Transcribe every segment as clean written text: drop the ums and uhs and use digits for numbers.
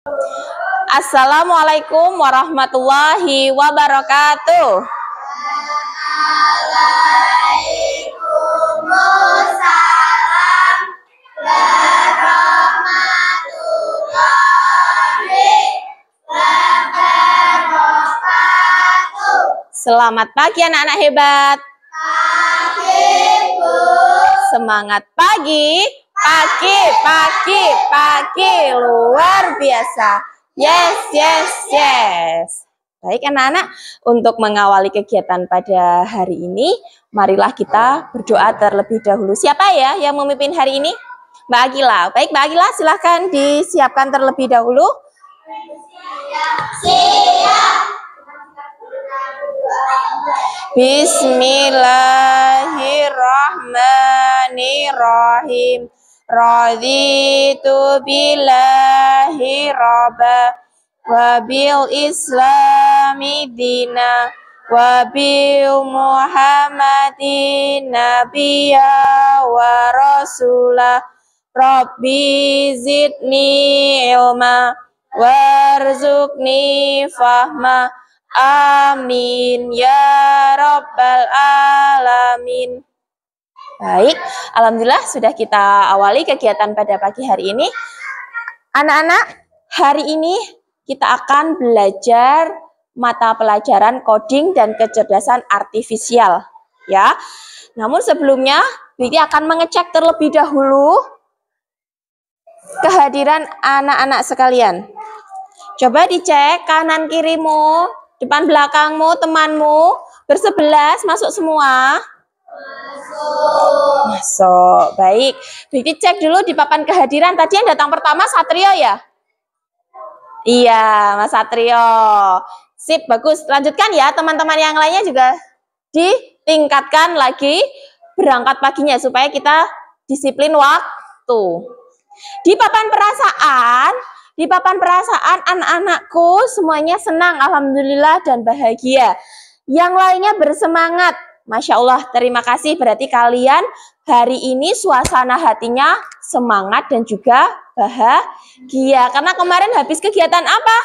Assalamualaikum warahmatullahi wabarakatuh. Waalaikumsalam warahmatullahi wabarakatuh. Selamat pagi anak-anak hebat. Pagi, Bu. Semangat pagi. Pagi luar biasa. Yes. Baik anak-anak, untuk mengawali kegiatan pada hari ini, marilah kita berdoa terlebih dahulu. Siapa ya yang memimpin hari ini? Mbak Agila. Baik Mbak Agila, silahkan disiapkan terlebih dahulu. Siap. Bismillahirrahmanirrahim. Raditu billahi rabba wa bil islami dina wa bil muhammadin nabiyya wa rasulah. Rabbi zidni ilma warzuqni fahma. Amin ya rabbal alamin. Baik, alhamdulillah sudah kita awali kegiatan pada pagi hari ini. Anak-anak, hari ini kita akan belajar mata pelajaran coding dan kecerdasan artifisial, ya. Namun sebelumnya, Vicky akan mengecek terlebih dahulu kehadiran anak-anak sekalian. Coba dicek kanan kirimu, depan belakangmu, temanmu, bersebelas, masuk semua? Masuk. Baik. Vicky cek dulu di papan kehadiran. Tadi yang datang pertama Satrio ya? Iya, Mas Satrio. Sip, bagus. Lanjutkan ya, teman-teman yang lainnya juga ditingkatkan lagi berangkat paginya supaya kita disiplin waktu. Di papan perasaan anak-anakku semuanya senang, alhamdulillah dan bahagia. Yang lainnya bersemangat. Masya Allah, terima kasih. Berarti kalian hari ini suasana hatinya semangat dan juga bahagia. Karena kemarin habis kegiatan apa?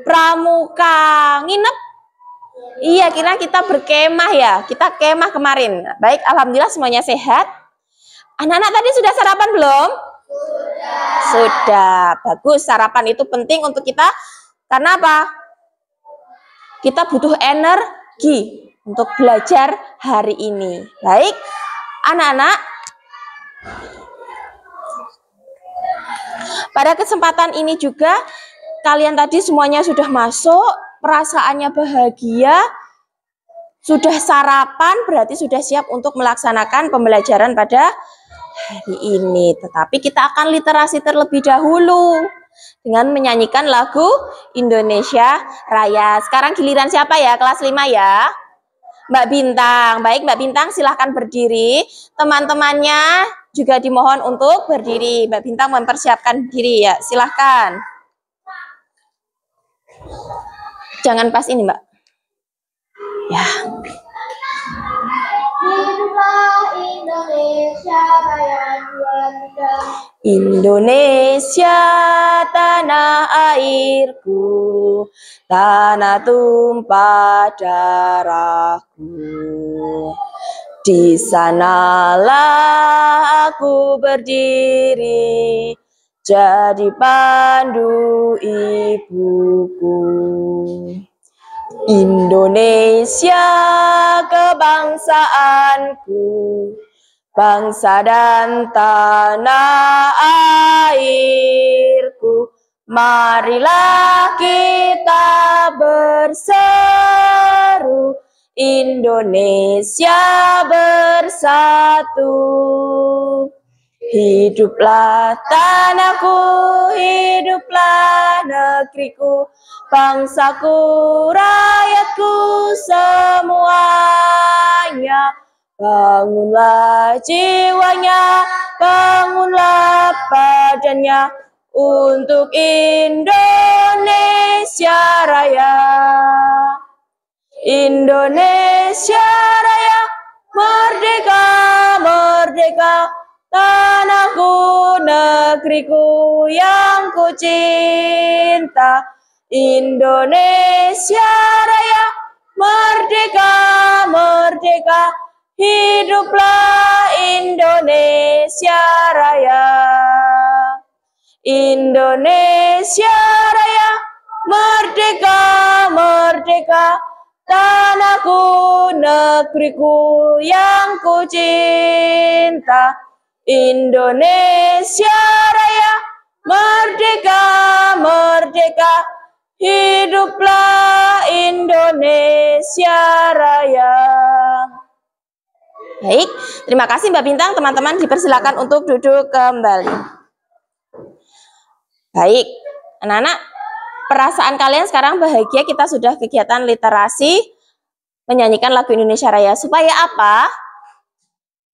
Pramuka. Nginep? Iya, kira kita berkemah ya. Kita kemah kemarin. Baik, alhamdulillah semuanya sehat. Anak-anak tadi sudah sarapan belum? Sudah. Bagus, sarapan itu penting untuk kita. Karena apa? Kita butuh energi untuk belajar hari ini. Baik, anak-anak. Pada kesempatan ini juga, kalian tadi semuanya sudah masuk, perasaannya bahagia, sudah sarapan, berarti sudah siap untuk melaksanakan pembelajaran pada hari ini. Tetapi kita akan literasi terlebih dahulu dengan menyanyikan lagu Indonesia Raya. Sekarang giliran siapa ya? Kelas 5 ya? Mbak Bintang. Baik, Mbak Bintang silahkan berdiri. Teman-temannya juga dimohon untuk berdiri. Mbak Bintang mempersiapkan diri ya. Silahkan. Jangan pas ini, Mbak. Ya. Hiduplah Indonesia Raya Juanda. Indonesia tanah airku, tanah tumpah darahku. Di sanalah aku berdiri, jadi pandu ibuku. Indonesia kebangsaanku, bangsa dan tanah airku. Marilah kita berseru, Indonesia bersatu. Hiduplah tanahku, hiduplah negeriku, bangsaku, rakyatku semuanya. Bangunlah jiwanya, bangunlah badannya untuk Indonesia Raya. Indonesia Raya, merdeka, merdeka. Tanahku, negeriku yang ku cinta. cinta. Indonesia Raya, merdeka, merdeka, hiduplah Indonesia Raya. Indonesia Raya, merdeka, merdeka, tanahku, negeriku yang ku cinta. Indonesia Raya, merdeka, merdeka, hiduplah Indonesia Raya. Baik, terima kasih Mbak Bintang. Teman-teman dipersilakan untuk duduk kembali. Baik, anak-anak, perasaan kalian sekarang bahagia, kita sudah kegiatan literasi, menyanyikan lagu Indonesia Raya. Supaya apa?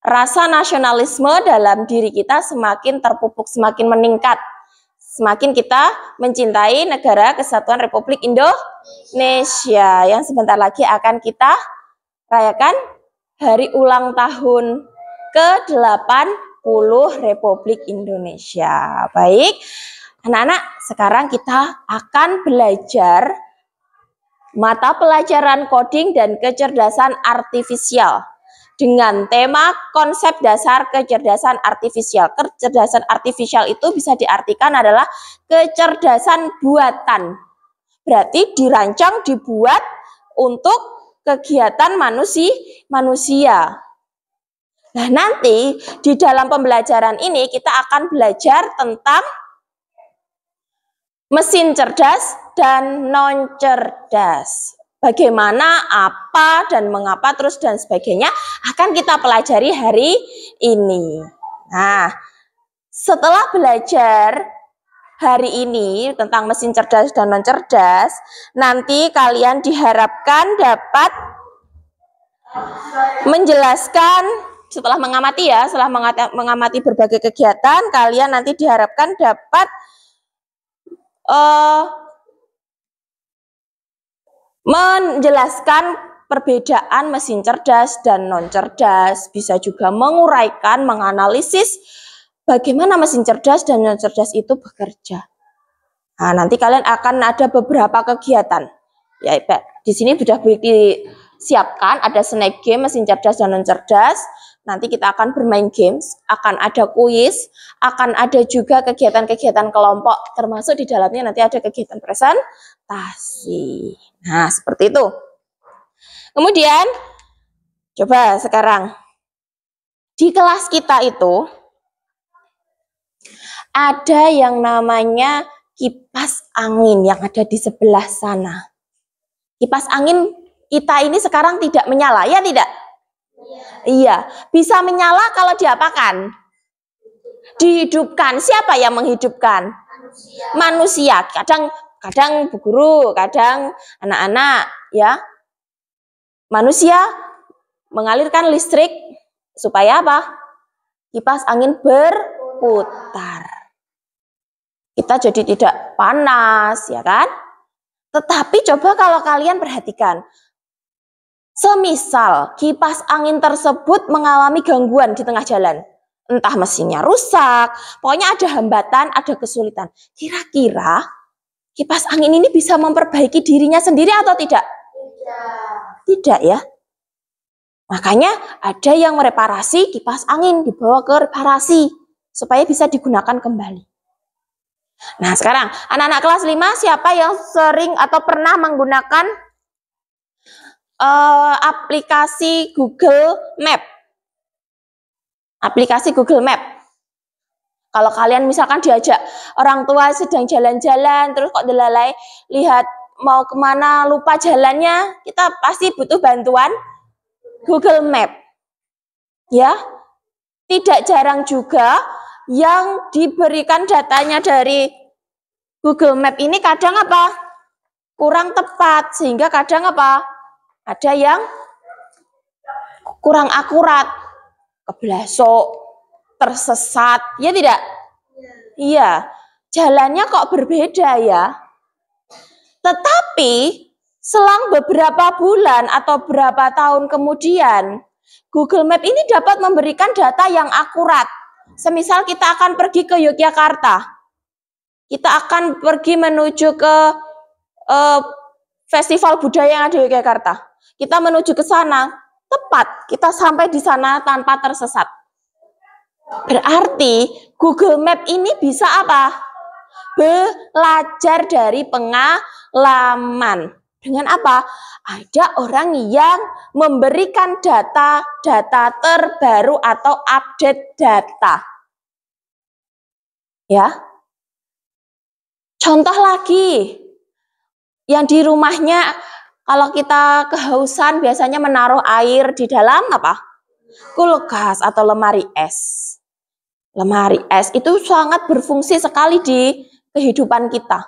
Rasa nasionalisme dalam diri kita semakin terpupuk, semakin meningkat. Semakin kita mencintai Negara Kesatuan Republik Indonesia yang sebentar lagi akan kita rayakan hari ulang tahun ke-80 Republik Indonesia. Baik, anak-anak, sekarang kita akan belajar mata pelajaran coding dan kecerdasan artifisial dengan tema konsep dasar kecerdasan artifisial. Kecerdasan artifisial itu bisa diartikan adalah kecerdasan buatan. Berarti dirancang, dibuat untuk kegiatan manusia. Nah, nanti di dalam pembelajaran ini kita akan belajar tentang mesin cerdas dan non cerdas. Bagaimana, apa, dan mengapa, terus dan sebagainya akan kita pelajari hari ini. Nah, setelah belajar hari ini tentang mesin cerdas dan non cerdas, nanti kalian diharapkan dapat menjelaskan setelah mengamati ya, setelah mengamati berbagai kegiatan, kalian nanti diharapkan dapat menjelaskan perbedaan mesin cerdas dan non cerdas, bisa juga menguraikan, menganalisis bagaimana mesin cerdas dan non cerdas itu bekerja. Nah, nanti kalian akan ada beberapa kegiatan. Ya, di sini sudah disiapkan ada snack game mesin cerdas dan non cerdas. Nanti kita akan bermain games, akan ada kuis, akan ada juga kegiatan-kegiatan kelompok, termasuk di dalamnya nanti ada kegiatan presentasi. Nah, seperti itu. Kemudian, coba sekarang, di kelas kita itu, ada yang namanya kipas angin yang ada di sebelah sana. Kipas angin kita ini sekarang tidak menyala, ya tidak? Iya, bisa menyala kalau diapakan? Dihidupkan. Siapa yang menghidupkan? Manusia. Kadang bu guru, kadang anak-anak, ya. Manusia mengalirkan listrik supaya apa? Kipas angin berputar. Kita jadi tidak panas, ya kan? Tetapi coba kalau kalian perhatikan, semisal kipas angin tersebut mengalami gangguan di tengah jalan, entah mesinnya rusak, pokoknya ada hambatan, ada kesulitan. Kira-kira kipas angin ini bisa memperbaiki dirinya sendiri atau tidak? Tidak ya. Makanya ada yang mereparasi kipas angin, dibawa ke reparasi supaya bisa digunakan kembali. Nah, sekarang anak-anak kelas 5 siapa yang sering atau pernah menggunakan aplikasi Google Map? Aplikasi Google Map. Kalau kalian misalkan diajak orang tua sedang jalan-jalan, terus kok delalai, lihat mau kemana, lupa jalannya, kita pasti butuh bantuan Google Map. Ya, tidak jarang juga yang diberikan datanya dari Google Map ini kadang apa? Kurang tepat, sehingga kadang apa? Ada yang kurang akurat, keblasok, tersesat, ya tidak? Iya, jalannya kok berbeda ya. Tetapi selang beberapa bulan atau beberapa tahun kemudian, Google Map ini dapat memberikan data yang akurat. Semisal kita akan pergi ke Yogyakarta. kita akan pergi menuju ke festival budaya yang ada di Yogyakarta. Kita menuju ke sana, tepat kita sampai di sana tanpa tersesat. Berarti Google Map ini bisa apa? Belajar dari pengalaman. Dengan apa? Ada orang yang memberikan data terbaru atau update data. Ya. Contoh lagi, yang di rumahnya kalau kita kehausan biasanya menaruh air di dalam apa? Kulkas atau lemari es. Lemari es itu sangat berfungsi sekali di kehidupan kita.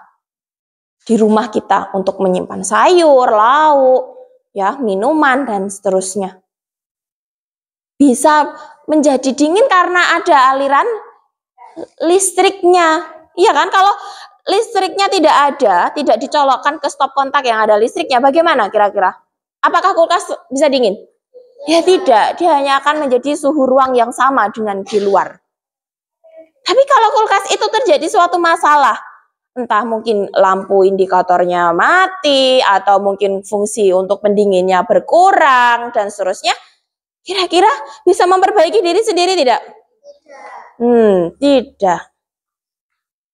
Di rumah kita untuk menyimpan sayur, lauk, ya, minuman dan seterusnya. Bisa menjadi dingin karena ada aliran listriknya. Iya kan? Kalau listriknya tidak ada, tidak dicolokkan ke stop kontak yang ada listriknya, bagaimana kira-kira? Apakah kulkas bisa dingin? Ya tidak, dia hanya akan menjadi suhu ruang yang sama dengan di luar. Tapi kalau kulkas itu terjadi suatu masalah, entah mungkin lampu indikatornya mati, atau mungkin fungsi untuk pendinginnya berkurang, dan seterusnya, kira-kira bisa memperbaiki diri sendiri tidak? Tidak.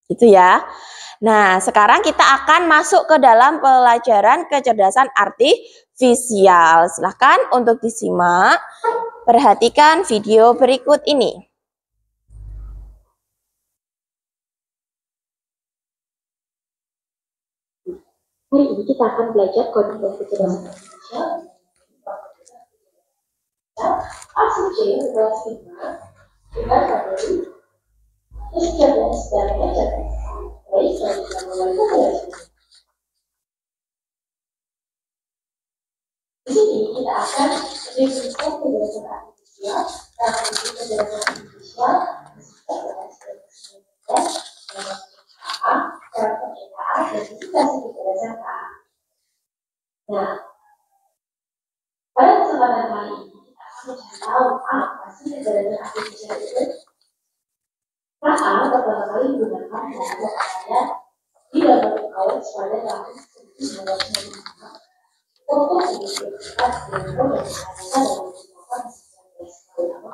Itu ya. Nah, sekarang kita akan masuk ke dalam pelajaran kecerdasan artifisial. Silahkan untuk disimak. Perhatikan video berikut ini. Hari ini kita akan belajar kode kecerdasan artifisial. Asal C kelas 5 dengan materi cerdas dan cerdas. Baik, kita mulai pelajaran. Di sini kita akan mendefinisikan kecerdasan artifisial, definisi kecerdasan artifisial, cara penciptaan dan aplikasi kecerdasan KA. Nah, pada kesempatan kali ini kita akan mencari tahu apa sih kecerdasan artifisial itu. KA pertama kali digunakan dalam upaya di dalam kawasan pada tahun 1995 untuk diidentifikasikan dengan program dalam menggunakan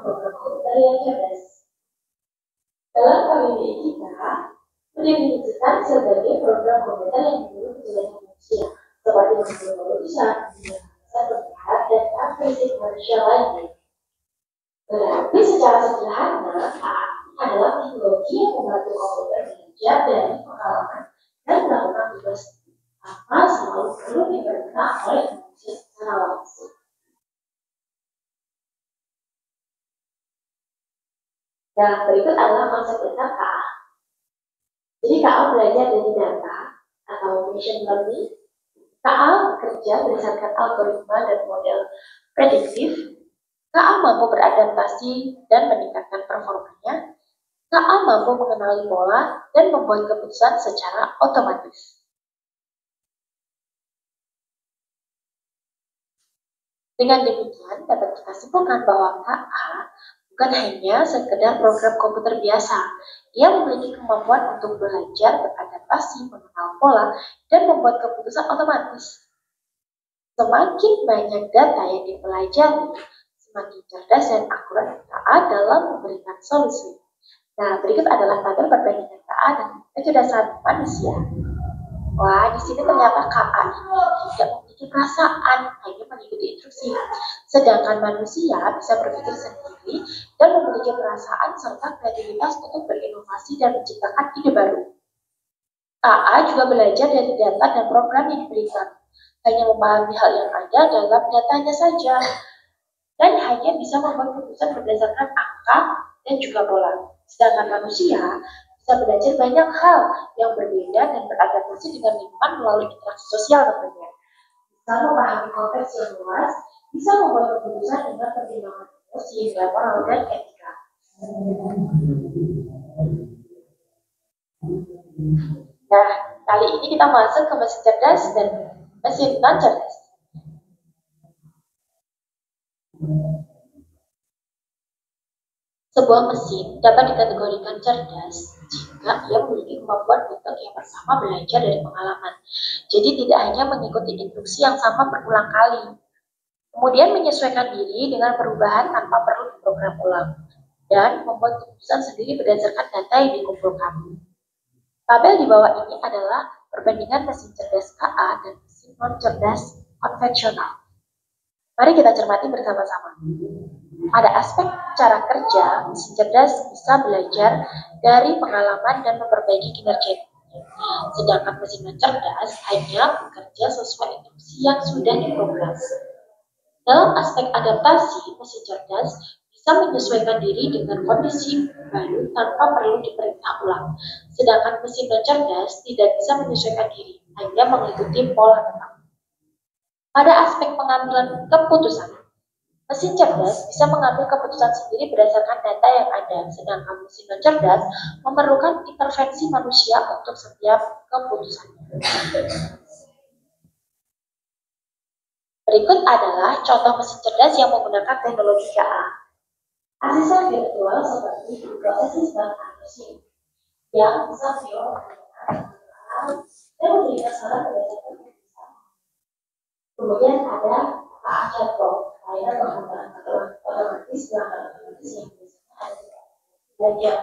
program komputer yang cerdas. Dalam kali ini kita mendefinisikan sebagai program komputer yang memiliki kecerdasan manusia, seperti mengatur keputusan, berpihak, dan prinsip manusia lainnya. Berarti secara sederhana, KA adalah teknologi yang membantu komputer belajar dari pengalaman dan melakukan tugas tanpa selalu perlu diperintah oleh manusia secara langsung. Nah, berikut adalah konsep dasar KA. Jadi KA belajar dari data atau machine learning. KA bekerja berdasarkan algoritma dan model prediktif. KA mampu beradaptasi dan meningkatkan performanya. KA mampu mengenali pola dan membuat keputusan secara otomatis. Dengan demikian, dapat kita simpulkan bahwa KA bukan hanya sekedar program komputer biasa. Ia memiliki kemampuan untuk belajar, beradaptasi, mengenal pola, dan membuat keputusan otomatis. Semakin banyak data yang dipelajari, semakin cerdas dan akurat KA dalam memberikan solusi. Nah, berikut adalah tabel perbandingan KA dan kecerdasan manusia. Wah, di sini ternyata KA ini tidak memiliki perasaan, hanya mengikuti instruksi. Sedangkan manusia bisa berpikir sendiri dan memiliki perasaan serta kreativitas untuk berinovasi dan menciptakan ide baru. KA juga belajar dari data dan program yang diberikan, hanya memahami hal yang ada dalam datanya saja, dan hanya bisa membuat keputusan berdasarkan angka dan juga pola. Sedangkan manusia bisa belajar banyak hal yang berbeda dan beradaptasi dengan lingkungan melalui interaksi sosial tentunya. Bisa memahami konteks yang luas, bisa membuat keputusan dengan pertimbangan emosi, moral, dan etika. Nah, kali ini kita masuk ke mesin cerdas dan mesin non cerdas. Sebuah mesin dapat dikategorikan cerdas jika ia memiliki kemampuan untuk yang pertama belajar dari pengalaman. Jadi tidak hanya mengikuti instruksi yang sama berulang kali. Kemudian menyesuaikan diri dengan perubahan tanpa perlu diprogram ulang. Dan membuat keputusan sendiri berdasarkan data yang dikumpulkan. Tabel di bawah ini adalah perbandingan mesin cerdas KA dan mesin non-cerdas konvensional. Mari kita cermati bersama-sama. Pada aspek cara kerja, mesin cerdas bisa belajar dari pengalaman dan memperbaiki kinerjanya. Sedangkan mesin non-cerdas hanya bekerja sesuai instruksi yang sudah diprogram. Dalam aspek adaptasi, mesin cerdas bisa menyesuaikan diri dengan kondisi baru tanpa perlu diperintah ulang. Sedangkan mesin non-cerdas tidak bisa menyesuaikan diri, hanya mengikuti pola tetap. Pada aspek pengambilan keputusan, mesin cerdas bisa mengambil keputusan sendiri berdasarkan data yang ada, sedangkan mesin non-cerdas memerlukan intervensi manusia untuk setiap keputusan. Berikut adalah contoh mesin cerdas yang menggunakan teknologi KA. Asisten virtual seperti Google Assistant Machine yang bisa menggunakan dan memberikan saran berdasarkan kebiasaan. Kemudian ada KA Chatbot, layanan penghantaran otomatis pelanggan otomatis yang biasanya ada di belanja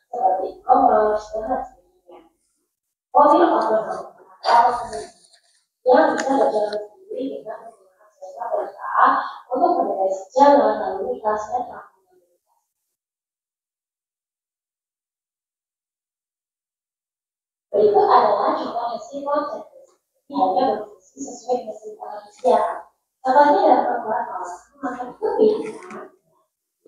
seperti e-commerce dan lain sebagainya. Mobil otonom yang bisa berjalan sendiri dengan menggunakan sensor dan KA untuk mendeteksi jalan, lalu lintas, dan transportasi. Berikut adalah contoh mesin non-cerdas. Ini hanya berfungsi sesuai mesin manusia. Contohnya dalam pembuatan memakan kebiasaan,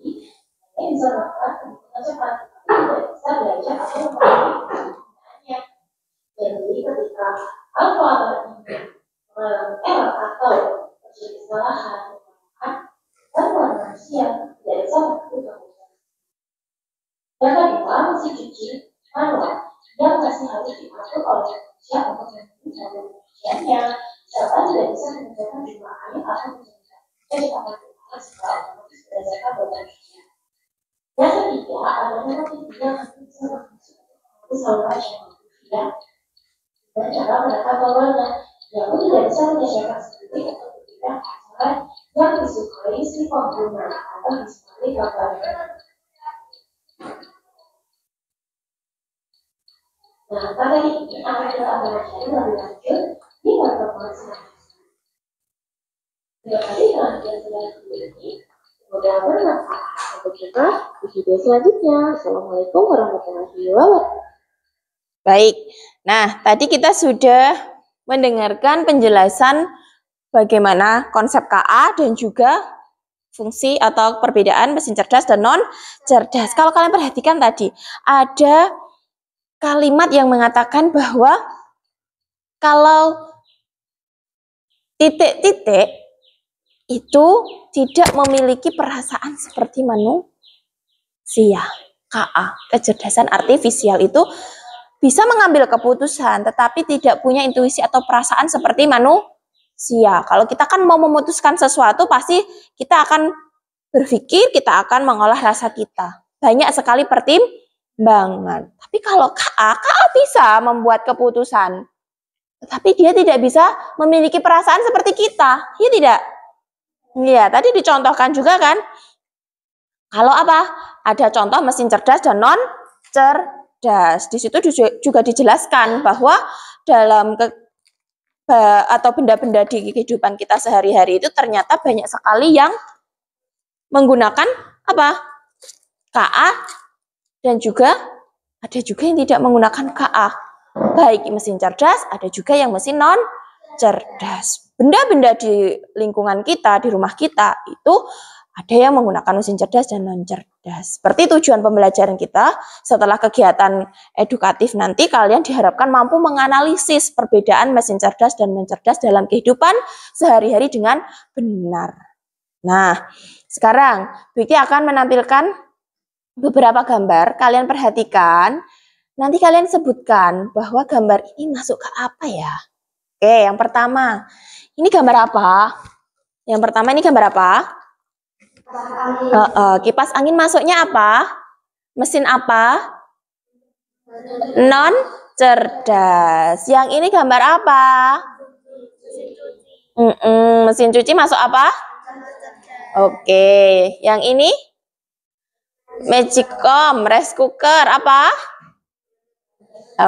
ini bisa melakukan penghitungan cepat, tapi tidak bisa belajar atau memahami penggunaannya. Jadi ketika kalkulator ini mengalami error atau terjadi kesalahan bantuan manusia tidak bisa melakukan keputusan. Yang kedua, mesin cuci manual yang masih harus diatur oleh manusia untuk menentukan pencuciannya, serta tidak bisa menentukan jumlah air atau menentukan kecepatan kecepatan secara otomatis berdasarkan beban cucian. Yang ketiga, adanya motif yang bisa mengikuti saluran yang dan cara menata polanya yang tidak bisa menyesuaikan sendiri untuk memberikan acara yang disukai si pengguna atau disukai gambarnya. Nah, pada ini akan kita pelajari lebih lanjut di pertemuan selanjutnya. Terima kasih telah menonton ini. Semoga bermanfaat. Sampai jumpa di video selanjutnya. Assalamualaikum warahmatullahi wabarakatuh. Baik, nah tadi kita sudah mendengarkan penjelasan bagaimana konsep KA dan juga fungsi atau perbedaan mesin cerdas dan non-cerdas. Kalau kalian perhatikan tadi, ada kalimat yang mengatakan bahwa kalau titik-titik itu tidak memiliki perasaan seperti manusia. KA, kecerdasan artifisial itu bisa mengambil keputusan, tetapi tidak punya intuisi atau perasaan seperti manusia. Kalau kita kan mau memutuskan sesuatu, pasti kita akan berpikir, kita akan mengolah rasa kita. Banyak sekali pertimbangan. Tapi kalau KA bisa membuat keputusan, tetapi dia tidak bisa memiliki perasaan seperti kita. Iya tidak? Iya, tadi dicontohkan juga kan. Kalau apa? Ada contoh mesin cerdas dan non-cerdas. Di situ juga dijelaskan bahwa dalam atau benda-benda di kehidupan kita sehari-hari itu ternyata banyak sekali yang menggunakan apa? KA dan juga ada juga yang tidak menggunakan KA. Baik mesin cerdas, ada juga yang mesin non-cerdas. Benda-benda di lingkungan kita, di rumah kita itu ada yang menggunakan mesin cerdas dan non-cerdas. Seperti tujuan pembelajaran kita, setelah kegiatan edukatif nanti kalian diharapkan mampu menganalisis perbedaan mesin cerdas dan non-cerdas dalam kehidupan sehari-hari dengan benar. Nah, sekarang Vicky akan menampilkan beberapa gambar. Kalian perhatikan, nanti kalian sebutkan bahwa gambar ini masuk ke apa ya? Oke, yang pertama, ini gambar apa? Yang pertama ini gambar apa? Kipas angin masuknya apa? Mesin apa? Non cerdas. Yang ini gambar apa? Mesin cuci masuk apa? Oke. Yang ini? Magicom, rice cooker apa?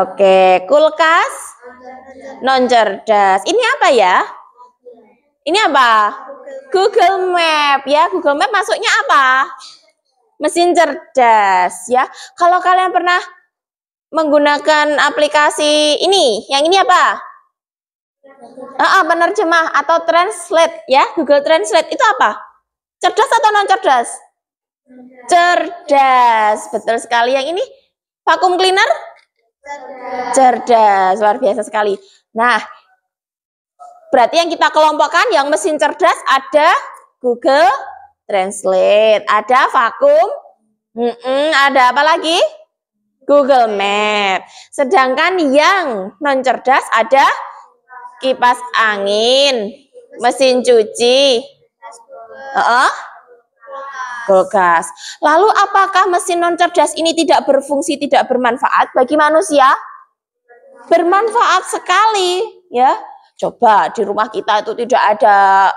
Oke, kulkas non cerdas. Ini apa ya? Ini apa? Google Map ya. Google Map masuknya apa? Mesin cerdas ya. Kalau kalian pernah menggunakan aplikasi ini, yang ini apa? Penerjemah atau translate ya. Google Translate itu apa? Cerdas atau non cerdas? Cerdas, betul sekali. Yang ini vacuum cleaner? Cerdas, luar biasa sekali. Nah, berarti yang kita kelompokkan yang mesin cerdas ada Google Translate, ada vacuum, ada apa lagi? Google Map. Sedangkan yang non cerdas ada kipas angin, mesin cuci, kulkas. Lalu apakah mesin non cerdas ini tidak berfungsi, tidak bermanfaat bagi manusia? Bermanfaat sekali ya. Coba di rumah kita itu tidak ada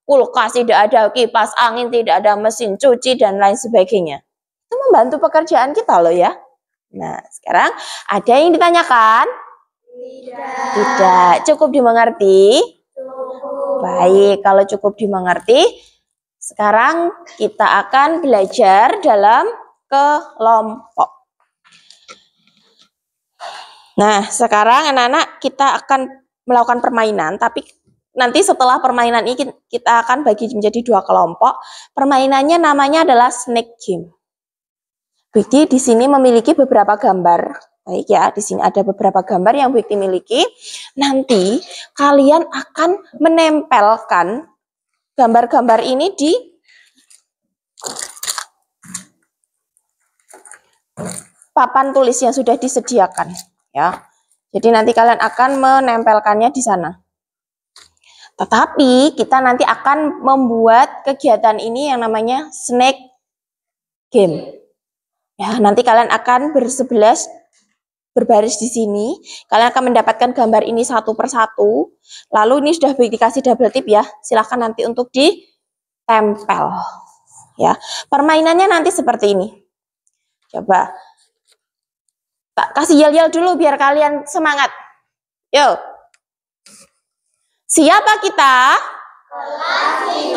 kulkas, tidak ada kipas angin, tidak ada mesin cuci dan lain sebagainya. Itu membantu pekerjaan kita loh ya. Nah, sekarang ada yang ditanyakan? Tidak. Cukup dimengerti? Baik, kalau cukup dimengerti, sekarang kita akan belajar dalam kelompok. Nah, sekarang anak-anak kita akan melakukan permainan, tapi nanti setelah permainan ini kita akan bagi menjadi 2 kelompok. Permainannya namanya adalah snake game. Bukti di sini memiliki beberapa gambar. Baik ya, di sini ada beberapa gambar yang Bukti miliki. Nanti kalian akan menempelkan gambar-gambar ini di papan tulis yang sudah disediakan ya. Jadi nanti kalian akan menempelkannya di sana. Tetapi kita nanti akan membuat kegiatan ini yang namanya snake game. Ya, nanti kalian akan berbaris di sini. Kalian akan mendapatkan gambar ini satu persatu. Lalu ini sudah dikasih double tip ya. Silahkan nanti untuk ditempel. Ya, permainannya nanti seperti ini. Coba tak kasih yel-yel dulu biar kalian semangat. Yuk. Siapa kita? Kelas 5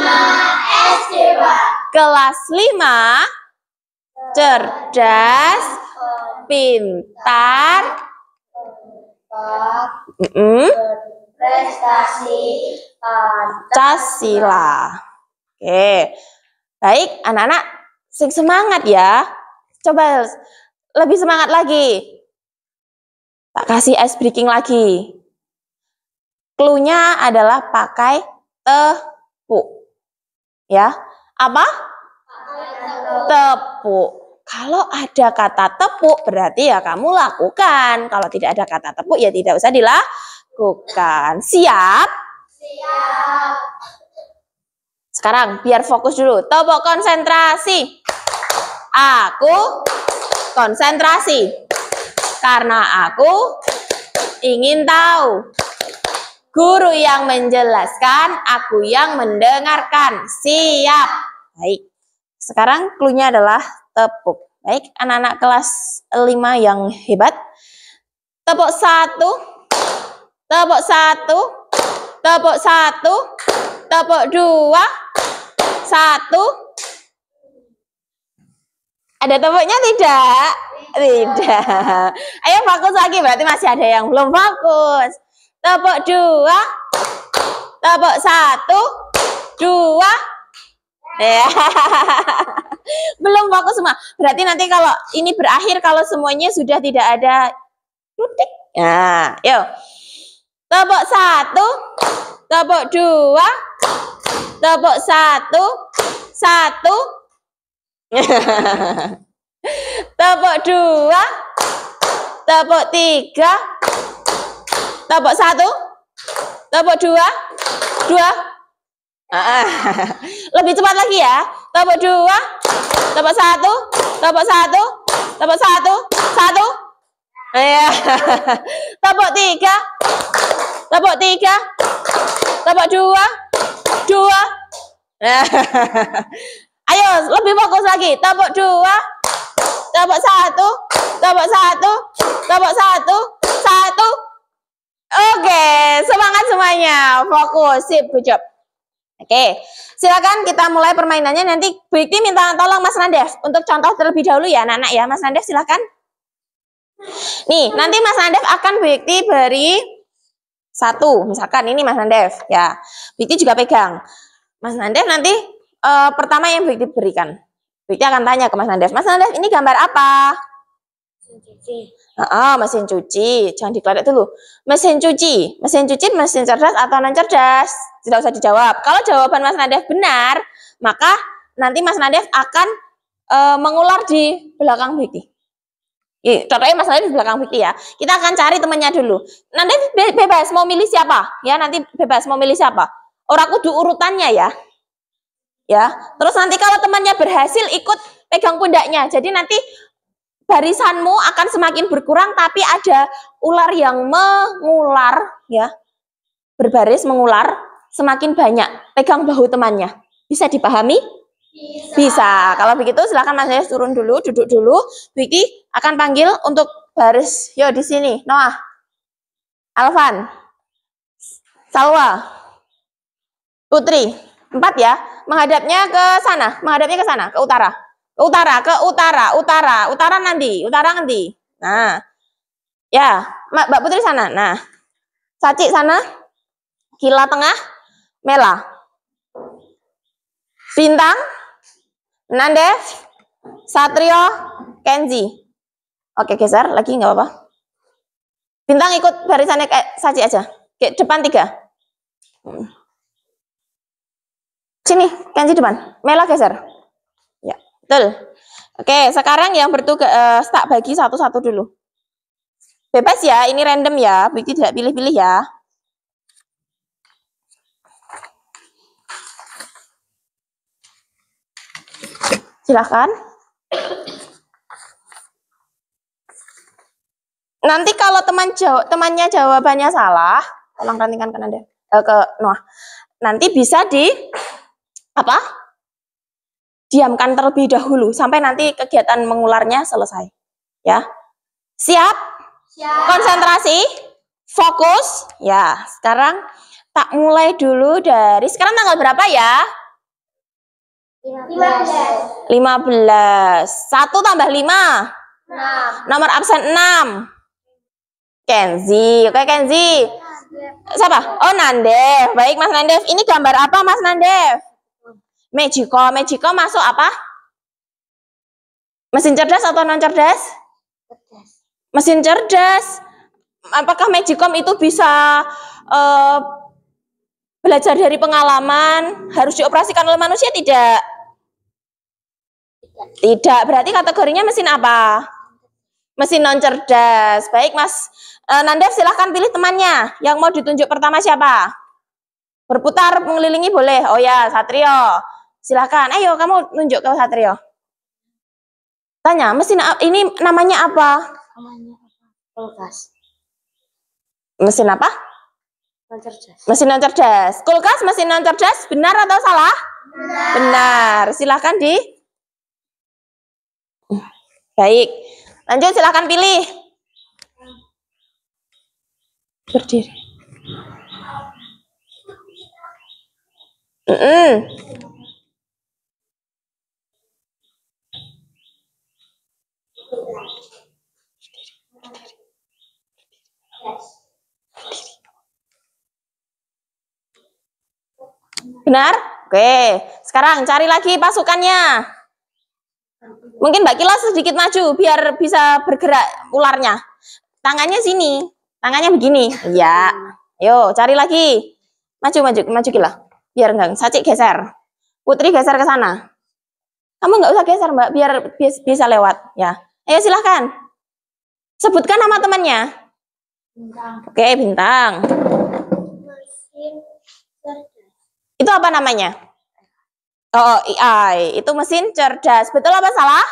SD, Pak. Kelas 5. Cerdas, pintar, Prestasi Pancasila. Oke. Baik, anak-anak sing semangat ya. Coba lebih semangat lagi. Tak kasih ice breaking lagi. Cluenya adalah pakai tepuk. Ya. Apa? Tepuk. Kalau ada kata tepuk berarti ya kamu lakukan. Kalau tidak ada kata tepuk ya tidak usah dilakukan. Siap? Siap. Sekarang biar fokus dulu. Tepuk konsentrasi. Aku konsentrasi. Karena aku ingin tahu. Guru yang menjelaskan, aku yang mendengarkan. Siap. Baik. Sekarang cluenya adalah tepuk. Baik, anak-anak kelas 5 yang hebat. Tepuk 1. Tepuk 1. Tepuk 1. Tepuk 2. 1. Ada tepuknya tidak? Tidak. Ayo fokus lagi, berarti masih ada yang belum fokus. Tepuk 2. Tepuk 1. 2. Ya. Belum fokus semua. Berarti nanti kalau ini berakhir, kalau semuanya sudah tidak ada titik. Nah, yuk. Tepuk 1. Tepuk 2. Tepuk 1. 1. Tepuk 2. Tepuk 3. Tepuk 1. Tepuk 2. 2. Lebih cepat lagi ya. Tepuk 2. Tepuk 1. Tepuk 1. Tepuk 1. 1. Ya. Tepuk 3. Tepuk 3. Tepuk 2. 2. Ayo, lebih fokus lagi. Tepuk 2. Tepuk 1. Tepuk 1. Tepuk 1. 1. Oke, semangat semuanya. Fokus, sip, good job. Oke, silakan kita mulai permainannya. Nanti Bu Ikti minta tolong Mas Nandev untuk contoh terlebih dahulu ya, anak-anak ya. Mas Nandev silakan. Nih, nanti Mas Nandev akan Bu Ikti beri 1. Misalkan ini Mas Nandev ya. Bu Ikti juga pegang. Mas Nandev nanti pertama yang Bu Ikti berikan. Bu Ikti akan tanya ke Mas Nandev. Mas Nandev, ini gambar apa? Mesin cuci. Jangan dikeladak dulu. Mesin cuci. Mesin cuci, mesin cerdas atau non cerdas? Tidak usah dijawab. Kalau jawaban Mas Nandev benar, maka nanti Mas Nandev akan mengular di belakang Bikti. Contohnya Mas Nandev di belakang Bikti ya. Kita akan cari temannya dulu. Nanti bebas mau milih siapa? Ya, nanti bebas mau milih siapa. Orang kudu urutannya ya. Ya. Terus nanti kalau temannya berhasil ikut pegang pundaknya. Jadi nanti barisanmu akan semakin berkurang, tapi ada ular yang mengular ya, berbaris mengular semakin banyak, pegang bahu temannya. Bisa dipahami? Bisa. Kalau begitu silakan Mas Nandev turun dulu, duduk dulu. Vicky akan panggil untuk baris. Yo di sini, Noah, Alvan, Salwa, Putri, 4 ya. Menghadapnya ke sana, ke utara. Utara nanti. Nah, ya, Mbak Putri sana. Nah, Saci sana, Kila tengah, Mela, Bintang, Nandev, Satrio, Kenzi. Oke, geser lagi nggak apa-apa. Bintang ikut barisannya kayak Saci aja. Ke depan 3. Sini, Kenzi depan. Mela geser. Ya, betul. Oke, sekarang yang bertugas tak bagi satu-satu dulu. Bebas ya, ini random ya. Bikti tidak pilih-pilih ya. Silahkan. Nanti kalau temannya jawabannya salah, tolong rantingkan ke Nanda, ke Noah. Nanti bisa diamkan terlebih dahulu sampai nanti kegiatan mengularnya selesai. Ya. Siap? Siap. Konsentrasi, fokus. Ya, sekarang tak mulai dulu dari sekarang tanggal berapa ya? 15. 15. 1 tambah 5. 6. Nomor absen 6. Kenzi. Oke, Kenzi. Siapa? Oh, Nandev. Baik, Mas Nandev. Ini gambar apa, Mas Nandev? Magico. Magico masuk apa? Mesin cerdas atau non cerdas? Mesin cerdas. Apakah Magicom itu bisa belajar dari pengalaman? Harus dioperasikan oleh manusia? Tidak. Tidak. Berarti kategorinya mesin apa? Mesin non cerdas. Baik, Mas Nandev, silahkan pilih temannya. Yang mau ditunjuk pertama siapa? Berputar mengelilingi boleh. Oh ya, Satrio. Silahkan. Ayo, kamu nunjuk ke Satrio. Tanya, mesin ini namanya apa? Namanya apa? Kulkas. Mesin apa? Non cerdas. Mesin non cerdas. Kulkas mesin non cerdas, benar atau salah? Benar. Silahkan di. Baik. Lanjut, silahkan pilih. Berdiri. Benar? Oke. Sekarang cari lagi pasukannya. Mungkin Mbak Kila sedikit maju biar bisa bergerak ularnya. Tangannya sini. Tangannya begini. Ya. Yo, cari lagi. Maju Kila. Biar enggak. Saci geser. Putri geser ke sana. Kamu nggak usah geser, Mbak, biar bisa lewat. Ya. Ayo silahkan. Sebutkan nama temannya. Bintang. Oke, Bintang. Mesin cerdas. Itu apa namanya? Oh, AI. Itu mesin cerdas. Betul apa salah?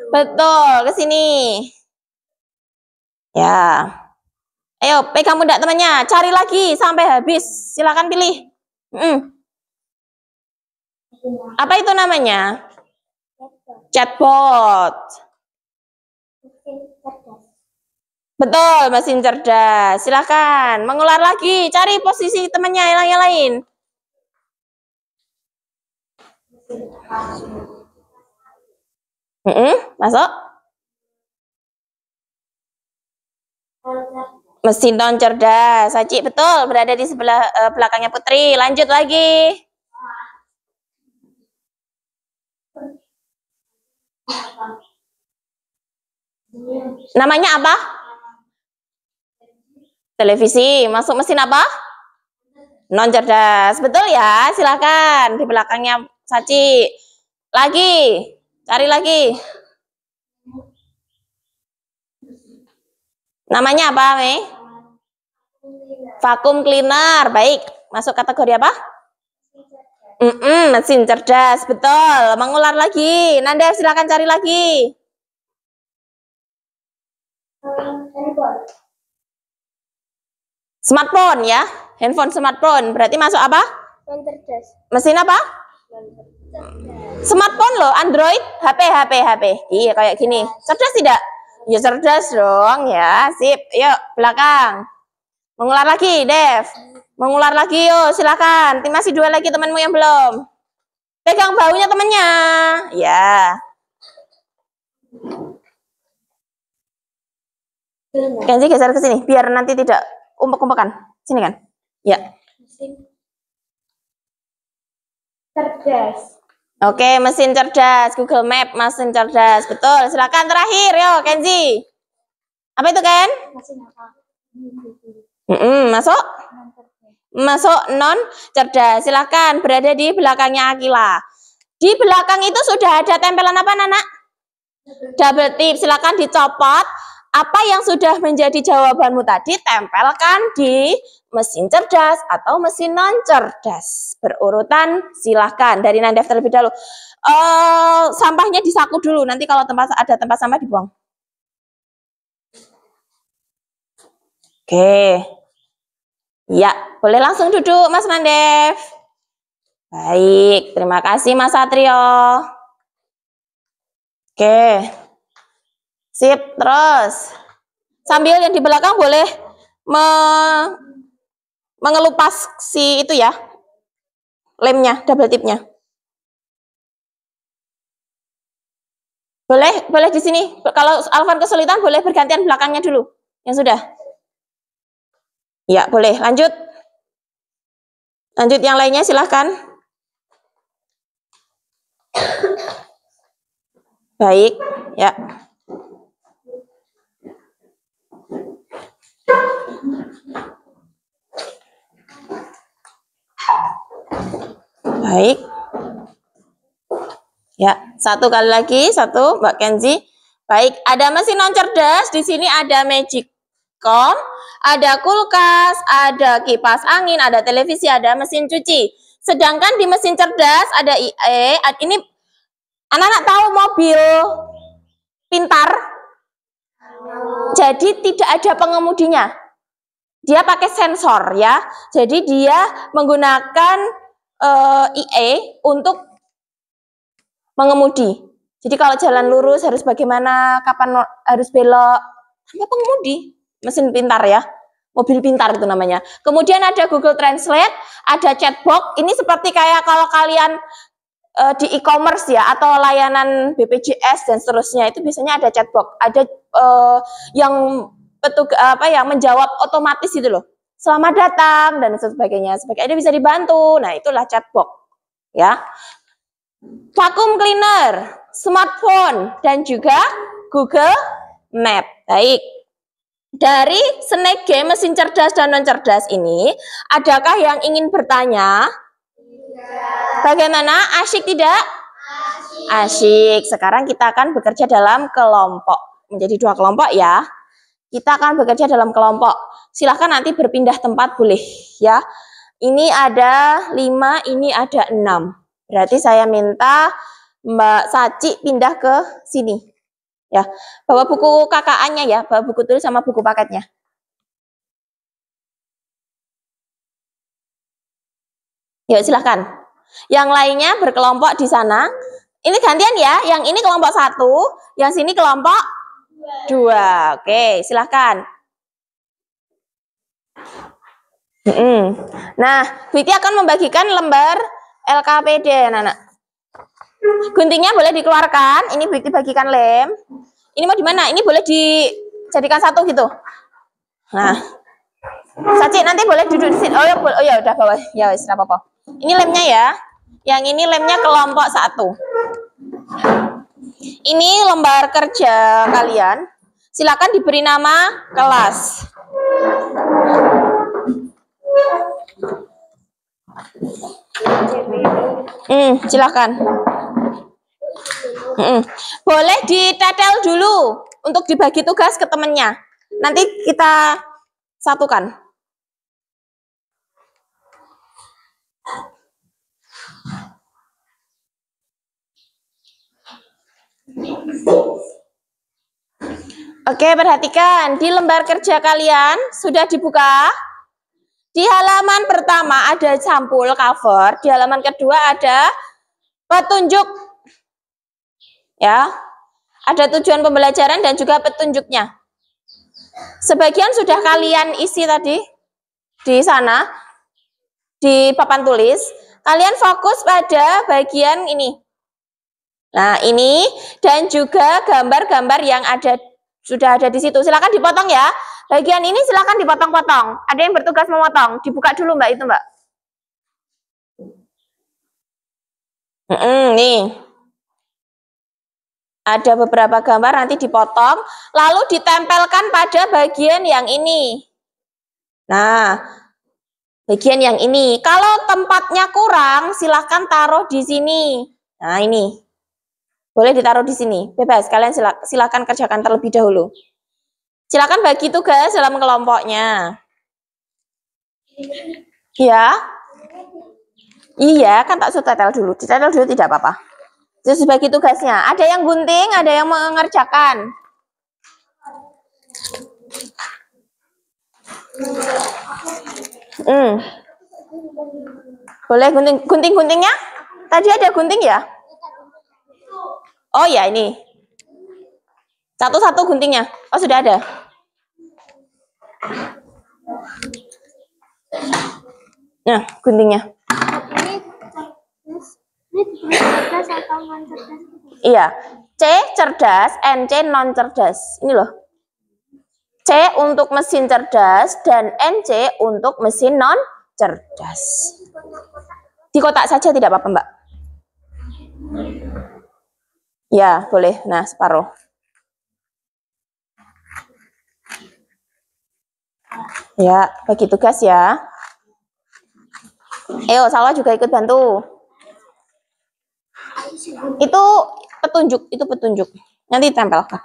Betul, ke sini. Ya. Ayo, pegang pundak temannya. Cari lagi sampai habis. Silakan pilih. Apa itu namanya? Chatbot. Betul, mesin cerdas. Silakan mengular lagi. Cari posisi temannya yang lain. Masuk. Mesin non cerdas. Saci, betul, berada di sebelah belakangnya Putri. Lanjut lagi. Namanya apa? Televisi. Masuk mesin apa? Non cerdas. Betul ya, silakan di belakangnya Saci. Lagi. Cari lagi. Namanya apa, Mei? Vacuum cleaner. Baik. Masuk kategori apa? Mesin cerdas. Betul. Mengular lagi. Nanda silakan cari lagi. Smartphone ya. Handphone smartphone. Berarti masuk apa? Mesin apa? Smartphone loh. Android. HP. Iya kayak gini. Cerdas tidak? Ya cerdas dong ya. Sip. Yuk belakang. Mengular lagi, Dev. Mengular lagi yuk. Silakan. Masih 2 lagi temanmu yang belum. Pegang baunya temennya. Ya. Kenzi geser ke sini biar nanti tidak umpuk-umpukan. Sini kan? Ya. Mesin cerdas. Oke, mesin cerdas. Google Map, mesin cerdas. Betul. Silakan terakhir, yo, Kenzi. Apa itu, Ken? Mesin apa? Masuk. Masuk non cerdas. Silakan berada di belakangnya Akila. Di belakang itu sudah ada tempelan apa, Nana? Double tip. Silakan dicopot. Apa yang sudah menjadi jawabanmu tadi, tempelkan di mesin cerdas atau mesin non cerdas. Berurutan, silahkan. Dari Nanda terlebih dahulu. Sampahnya disaku dulu. Nanti kalau ada tempat sampah dibuang. Oke. Ya, boleh langsung duduk, Mas Nandev. Baik, terima kasih Mas Satrio. Oke. Sip, terus. Sambil yang di belakang boleh mengelupas si itu ya. Lemnya, double tipnya. Boleh di sini. Kalau Alvan kesulitan boleh bergantian belakangnya dulu. Yang sudah. Ya, boleh. Lanjut. Lanjut yang lainnya silahkan. Baik, ya. Baik. Ya, satu kali lagi, satu Mbak Kenzi. Baik, ada mesin non cerdas, di sini ada Magicom, ada kulkas, ada kipas angin, ada televisi, ada mesin cuci. Sedangkan di mesin cerdas ada IE, ini anak-anak tahu mobil pintar? Jadi tidak ada pengemudinya. Dia pakai sensor ya. Jadi dia menggunakan IE untuk mengemudi. Jadi kalau jalan lurus harus bagaimana, kapan harus belok, tanpa pengemudi. Mesin pintar ya. Mobil pintar itu namanya. Kemudian ada Google Translate, ada chatbot. Ini seperti kayak kalau kalian di e-commerce ya, atau layanan BPJS dan seterusnya, itu biasanya ada chatbot. Ada yang yang menjawab otomatis itu loh. Selamat datang dan sebagainya. Sebagainya bisa dibantu. Nah, itulah chatbot ya. Vacuum cleaner, smartphone, dan juga Google Map. Baik. Dari Snack Game mesin cerdas dan non cerdas ini, adakah yang ingin bertanya? Bagaimana? Asyik tidak? Asyik. Sekarang kita akan bekerja dalam kelompok. Menjadi 2 kelompok ya. Kita akan bekerja dalam kelompok. Silahkan nanti berpindah tempat boleh ya. Ini ada 5, ini ada 6. Berarti saya minta Mbak Saci pindah ke sini. Ya, bawa buku KKA-nya ya, bawa buku tulis sama buku paketnya. Yuk silahkan. Yang lainnya berkelompok di sana. Ini gantian ya, yang ini kelompok 1, yang sini kelompok 2. Oke, silahkan. Nah, Witi akan membagikan lembar LKPD, anak-anak. Guntingnya boleh dikeluarkan. Ini Witi bagikan lem. Ini mau di mana? Ini boleh dijadikan satu gitu. Nah, Saci nanti boleh duduk di sini. Oh ya udah bawa. Ya wis apa-apa. Ini lemnya ya. Yang ini lemnya kelompok 1. Ini lembar kerja kalian. Silakan diberi nama kelas. Silakan. Boleh ditetel dulu untuk dibagi tugas ke temennya. Nanti kita satukan. Oke, perhatikan. Di lembar kerja kalian sudah dibuka. Di halaman pertama ada sampul cover. Di halaman kedua ada petunjuk. Ya. Ada tujuan pembelajaran dan juga petunjuknya. Sebagian sudah kalian isi tadi di sana. Di papan tulis. Kalian fokus pada bagian ini. Nah, ini dan juga gambar-gambar yang sudah ada di situ. Silakan dipotong ya. Bagian ini silakan dipotong-potong. Ada yang bertugas memotong. Dibuka dulu Mbak itu, Mbak. Nih. Ada beberapa gambar nanti dipotong lalu ditempelkan pada bagian yang ini. Nah, bagian yang ini. Kalau tempatnya kurang, silakan taruh di sini. Nah, ini. Boleh ditaruh di sini, bebas. Kalian silakan kerjakan terlebih dahulu. Silakan bagi tugas dalam kelompoknya. Ya. Iya, kan tak setetel dulu. Ditetel dulu tidak apa-apa. Terus bagi tugasnya. Ada yang gunting, ada yang mengerjakan. Boleh gunting-guntingnya? Tadi ada gunting ya? Oh ya, ini. Satu-satu guntingnya. Oh, sudah ada. Nah, guntingnya. Ini cerdas atau non cerdas? Iya. C cerdas, NC non cerdas. Ini loh. C untuk mesin cerdas dan NC untuk mesin non cerdas. Di kotak saja tidak apa-apa, Mbak. Ya, boleh. Nah, separuh. Ya, bagi tugas ya. Ayo, Salwa juga ikut bantu. Itu petunjuk. Nanti tempelkan.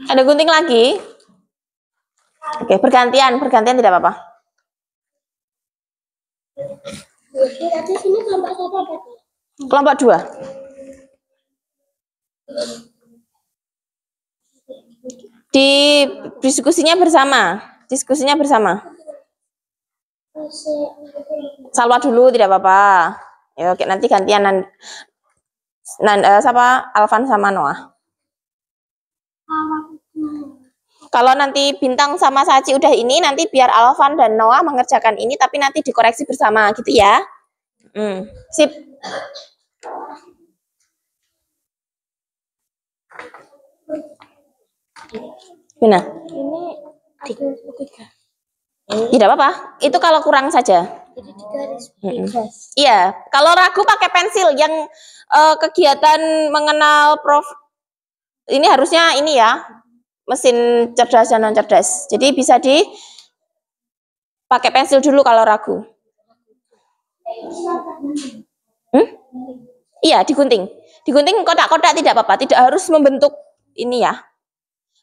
Ada gunting lagi? Oke, bergantian tidak apa-apa. Berarti sini kelompok satu apa? Kelompok 2. Diskusinya bersama. Salwa dulu tidak apa-apa. Ya, oke, nanti gantian Alvan sama Noah. Kalau nanti Bintang sama Saci udah ini, nanti biar Alvan dan Noah mengerjakan ini, tapi nanti dikoreksi bersama, gitu ya. Sip. Gimana? Ini ada 3. Tidak apa-apa, itu kalau kurang saja. Jadi 3 garis. Iya, kalau ragu pakai pensil. Yang kegiatan mengenal ini harusnya ini ya, mesin cerdas dan non cerdas. Jadi bisa pakai pensil dulu kalau ragu. Iya, digunting kotak-kotak tidak apa-apa, tidak harus membentuk ini ya.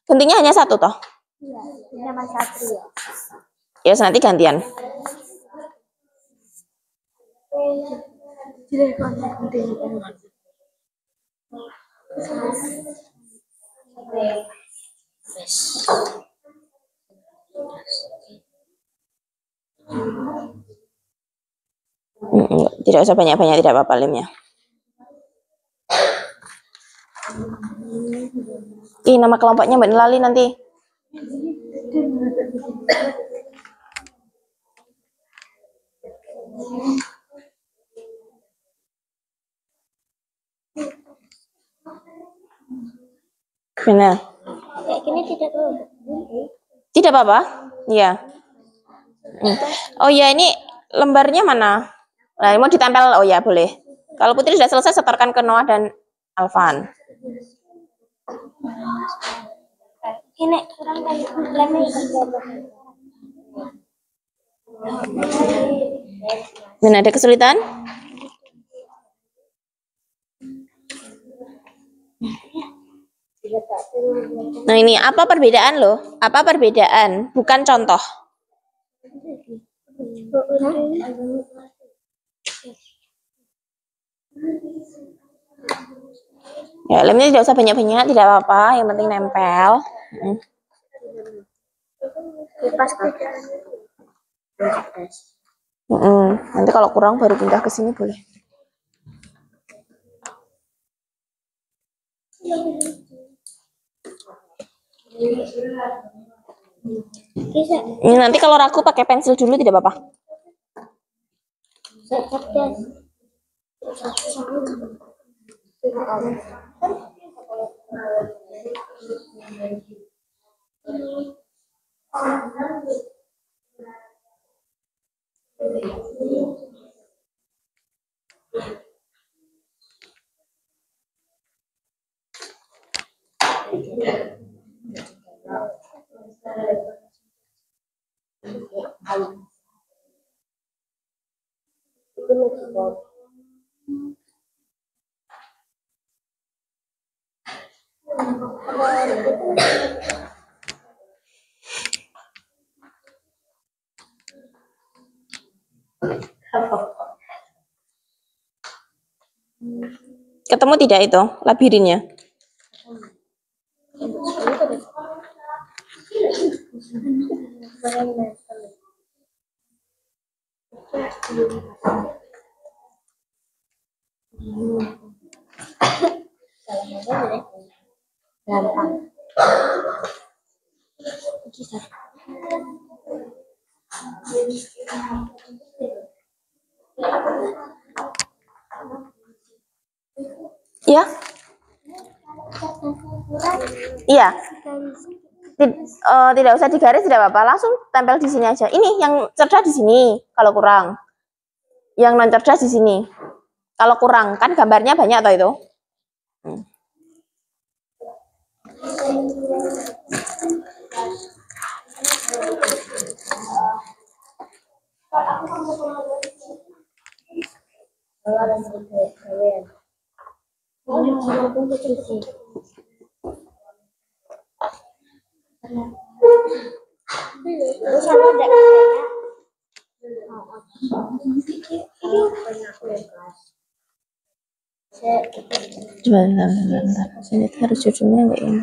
Guntingnya hanya satu toh. Iya, nama Satria. Ya, nanti gantian. Tidak usah banyak-banyak, tidak apa-apa lemnya. Nama kelompoknya Mbak Nilali nanti. Benar. Ini tidak tahu. Tidak apa-apa. Iya. Oh ya, ini lembarnya mana? Nah, mau ditempel. Oh ya, boleh. Kalau Putri sudah selesai, setorkan ke Noah dan Alvan. Ini orang lemnya Dan ada kesulitan? Nah, ini apa perbedaan loh? Apa perbedaan? Bukan contoh. Ya, lemnya tidak usah banyak-banyak, tidak apa-apa. Yang penting nempel. Nanti kalau kurang baru pindah ke sini boleh. Ini nanti kalau ragu pakai pensil dulu tidak apa-apa. Ketemu tidak itu labirinnya? gampang. Ya? Iya. Tidak usah digaris, tidak apa-apa. Langsung tempel di sini aja. Ini yang cerdas di sini kalau kurang. Yang non cerdas di sini. Kalau kurang, kan gambarnya banyak toh itu. Bentar. Sini harus judulnya kayak ini.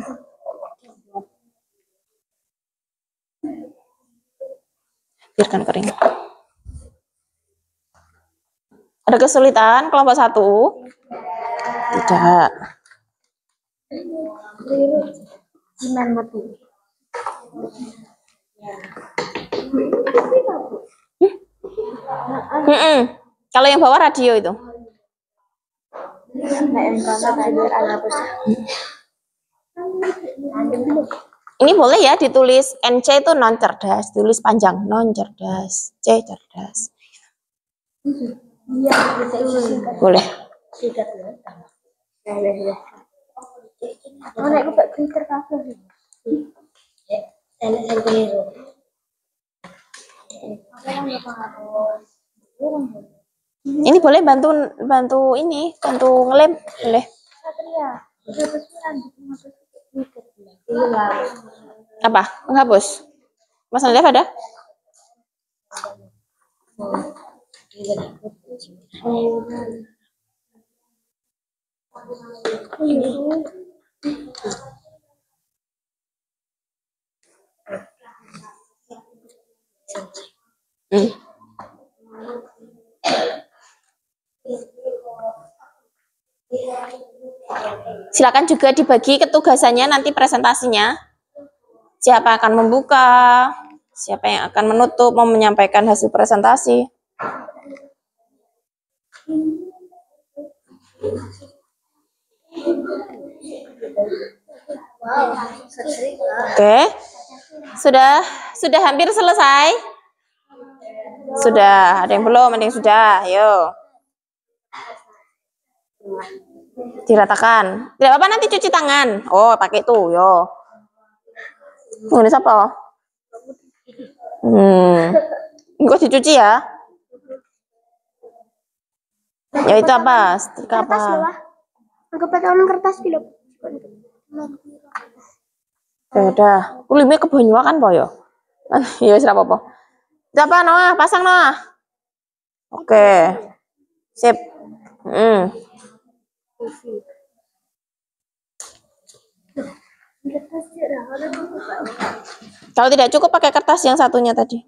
Biarkan kering. Ada kesulitan kelompok 1? Tidak. Kalau yang bawah radio itu. Ini boleh ya ditulis NC itu non cerdas, tulis panjang non cerdas, C cerdas. Boleh. Ini boleh bantu ini, bantu ngelem, boleh. Apa? Menghapus. Mas Nadef ada? Hmm. Silakan juga dibagi ketugasannya nanti presentasinya. Siapa akan membuka, siapa yang akan menutup, mau menyampaikan hasil presentasi. Oke. Sudah hampir selesai? Sudah, ada yang belum, ada yang sudah. Ayo. Diratakan. Tidak apa-apa nanti cuci tangan. Oh, pakai tuh, yo. Ini siapa? Enggak dicuci ya? Ya itu apa? Setrika apa? Aku pakai kertas film. Ya udah. Kulimnya ke Banyuwangi kan, Po, yo. Ya wis apa-apa. Siapa Noah? Pasang Noah. Oke. Sip. Kalau tidak cukup pakai kertas yang satunya tadi.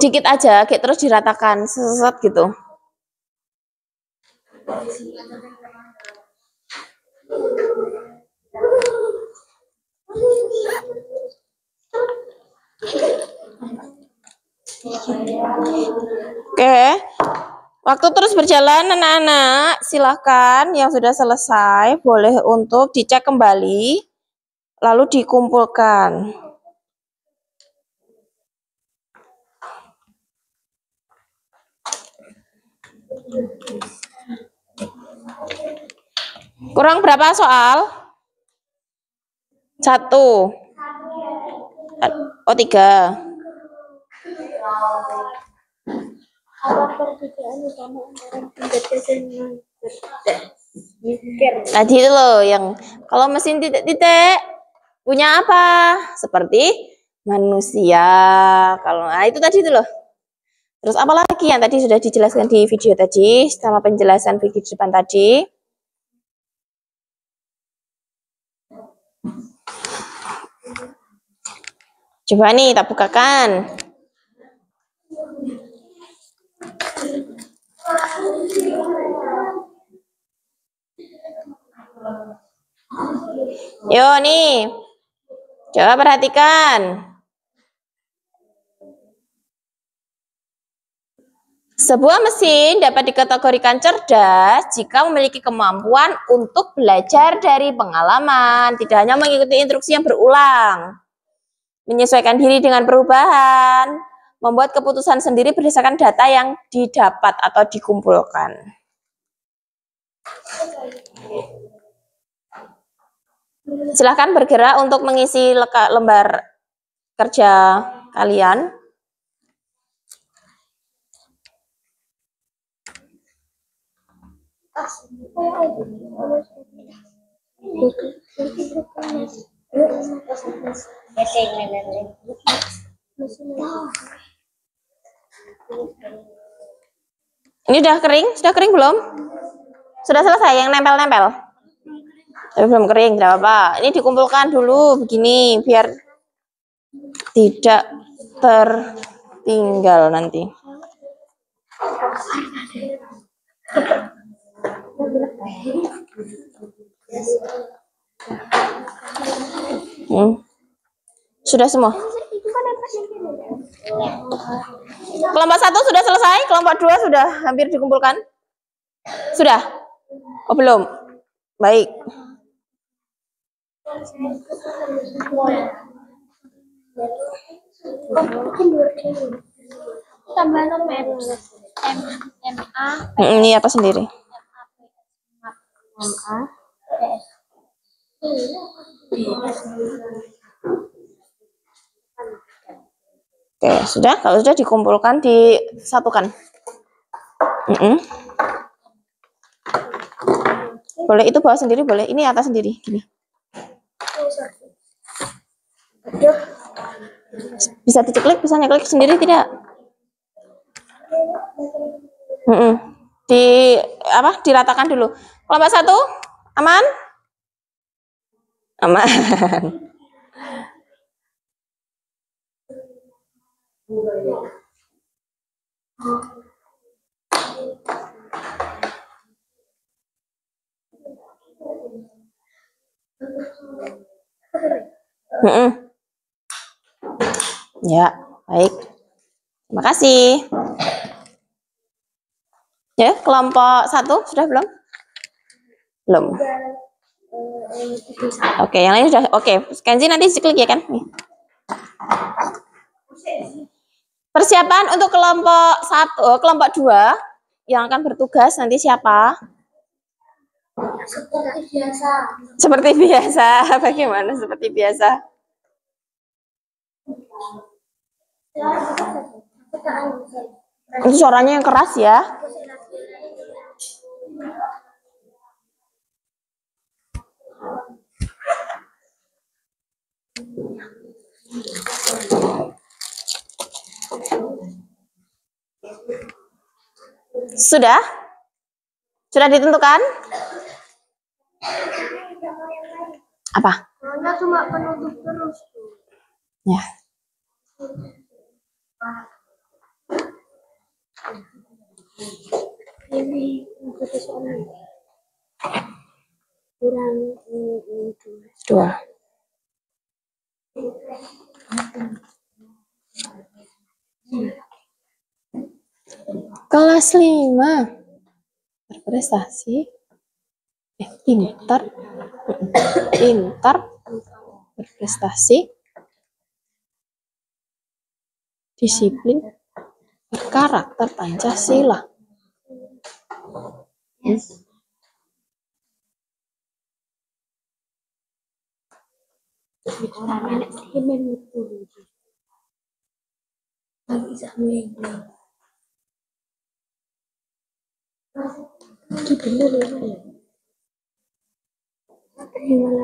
Dikit aja, kayak terus diratakan, seset gitu. Oke, waktu terus berjalan anak-anak, silahkan yang sudah selesai boleh untuk dicek kembali, lalu dikumpulkan. Kurang berapa soal? 1. Oh 3. Tadi itu loh yang kalau mesin titik-titik punya apa? Seperti manusia. Kalau itu tadi itu loh. Terus apa lagi yang tadi sudah dijelaskan di video tadi sama penjelasan video depan tadi? Coba nih, tak bukakan. Yo nih, coba perhatikan. Sebuah mesin dapat dikategorikan cerdas jika memiliki kemampuan untuk belajar dari pengalaman, tidak hanya mengikuti instruksi yang berulang, menyesuaikan diri dengan perubahan, membuat keputusan sendiri berdasarkan data yang didapat atau dikumpulkan. Silahkan bergerak untuk mengisi lembar kerja kalian. Ini udah kering? Sudah kering belum? Sudah selesai yang nempel-nempel? Tapi belum kering, tidak apa-apa. Ini dikumpulkan dulu begini biar tidak tertinggal nanti. Sudah semua? Kelompok 1 sudah selesai, kelompok 2 sudah hampir dikumpulkan? Sudah? Oh belum? Baik. Ini apa sendiri? Oke, sudah. Kalau sudah dikumpulkan, disatukan. Boleh itu bawah sendiri, boleh. Ini atas sendiri, gini. Bisa diceklik, bisa nyeklik sendiri tidak? Diratakan dulu. Kelompok 1, aman? Aman. Ya, baik. Terima kasih. Ya, kelompok 1 sudah belum? Belum. Oke, yang lain sudah. Oke, Kenzi nanti klik ya kan? Nih. Persiapan untuk kelompok 1, kelompok 2 yang akan bertugas nanti siapa? Seperti biasa. Seperti biasa. Bagaimana seperti biasa? Itu suaranya yang keras ya. Sudah? Sudah ditentukan? Apa? Karena cuma penutup terus. Ya. Ini kurang 2. Kelas 5 berprestasi, pintar, berprestasi, disiplin, berkarakter Pancasila. Yes.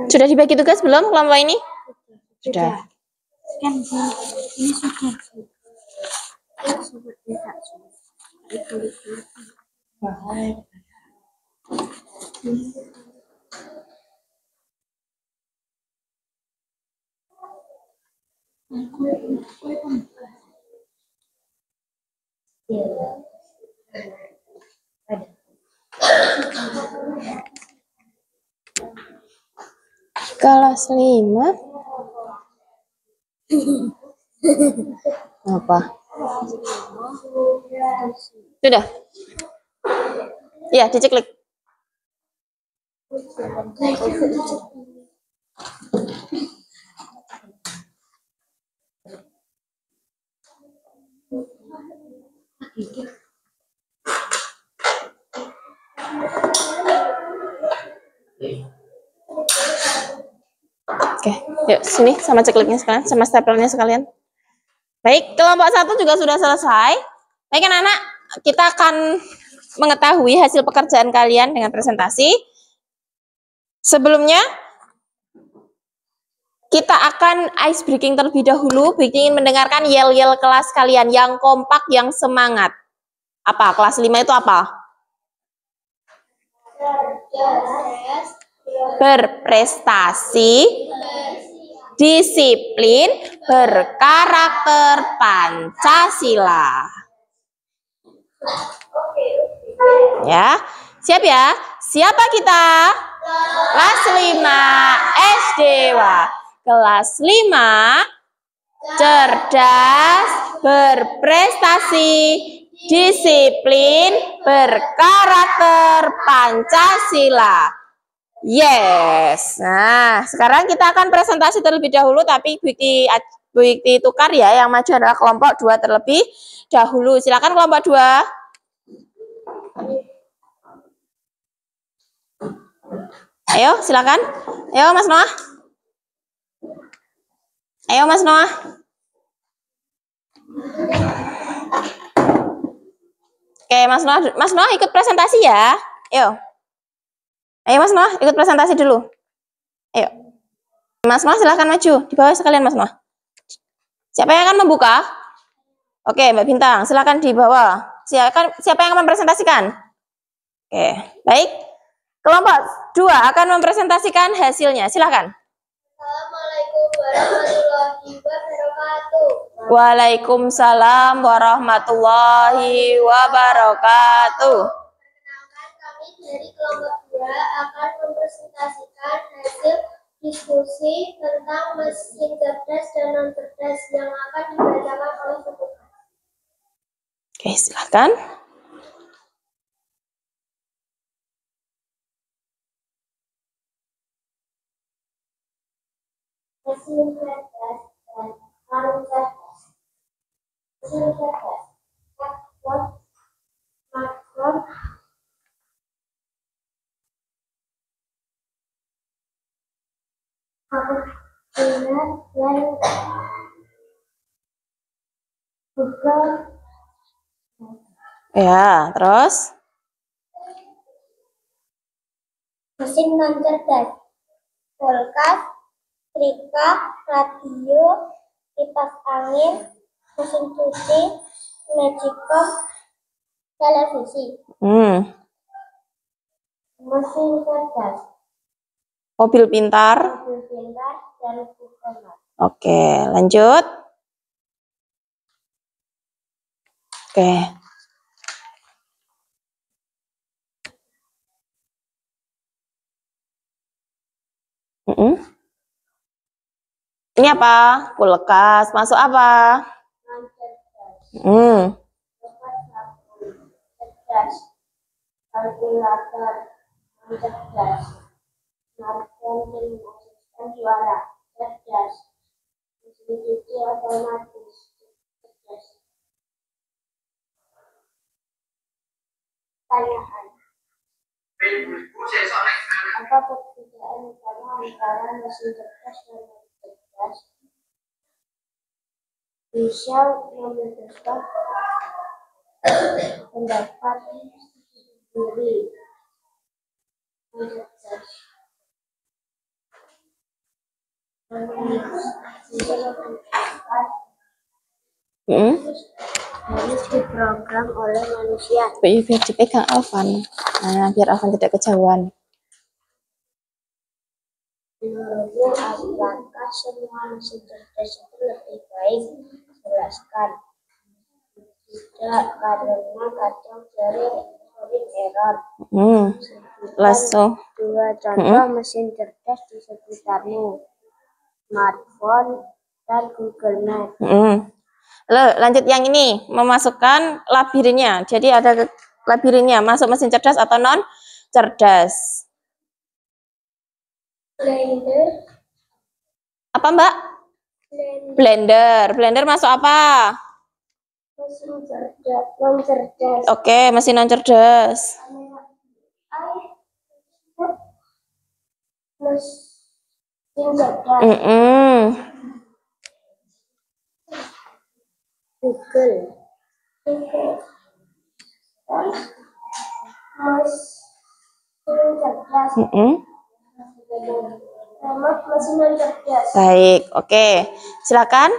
Sudah dibagi tugas belum kelompok ini? Sudah. Kan ini sudah. Kelas 5 apa? Sudah? Ya, diceklik. Oke, yuk sini sama cekliknya sekalian, sama staplernya sekalian. Baik, kelompok 1 juga sudah selesai. Baik anak-anak, kita akan mengetahui hasil pekerjaan kalian dengan presentasi. Sebelumnya, kita akan ice breaking terlebih dahulu, ingin mendengarkan yel-yel kelas kalian yang kompak, yang semangat. Apa? Kelas 5 itu apa? Berprestasi, disiplin, berkarakter Pancasila. Ya, siap ya? Siapa kita? Kelas 5 SD. Kelas 5 cerdas, berprestasi, disiplin, berkarakter Pancasila. Yes. Nah, sekarang kita akan presentasi terlebih dahulu, tapi bukti tukar ya, yang maju adalah kelompok 2 terlebih dahulu. Silakan kelompok 2. Ayo, silakan. Ayo, Mas Noah. Ayo, Mas Noah. Oke, Mas Noah ikut presentasi ya. Ayo. Ayo, Mas Noah, ikut presentasi dulu. Ayo. Mas Noah, silakan maju. Di bawah sekalian, Mas Noah. Siapa yang akan membuka? Oke, Mbak Bintang, silakan di bawah. Siapa yang akan mempresentasikan? Oke, baik. Kelompok 2 akan mempresentasikan hasilnya. Silakan. Assalamualaikum warahmatullahi wabarakatuh. Waalaikumsalam warahmatullahi wabarakatuh. Perkenalkan, kami dari kelompok 2 akan mempresentasikan hasil diskusi tentang mesin cerdas dan non cerdas yang akan dibacakan oleh petugas. Oke, silakan. Mesin cerdas dan non cerdas. Mesin cerdas, smartphone, kalkulator, dan Google. Ya, terus? Mesin non cerdas, kulkas, setrika, radio, kipas angin, mesin cuci, magicom, televisi. Mesin cerdas, Mobil pintar. mobil pintar, dan Google Maps. Oke, lanjut. Oke. Ini apa? Kulkas. Masuk apa? Non cerdas, cerdas, kalkulator, non cerdas, smartphone dan asisten suara, cerdas, mesin cuci otomatis, cerdas. Pertanyaan. Apa perbedaan utama antara mesin cerdas dan non cerdas? Bisa membebaskan pendapat sendiri. Non cerdas harus diprogram oleh manusia. Biar dipegang Alvan. Nah, biar Alvan tidak kejauhan. Menurutmu, apakah semua mesin cerdas itu lebih baik? Jelaskan. Tidak, karena kadang sering error. Langsung. Dua contoh mesin cerdas di sekitarmu. Smartphone dan Google Maps. Lalu lanjut yang ini, memasukkan labirinnya. Jadi ada labirinnya, masuk mesin cerdas atau non cerdas. Blender. Apa, Mbak? Blender masuk apa? Mesin cerdas, non cerdas. Oke, mesin non cerdas. Mesin cerdas. Google. Mesin cerdas. Remote mesin non cerdas. Baik, oke. Silakan.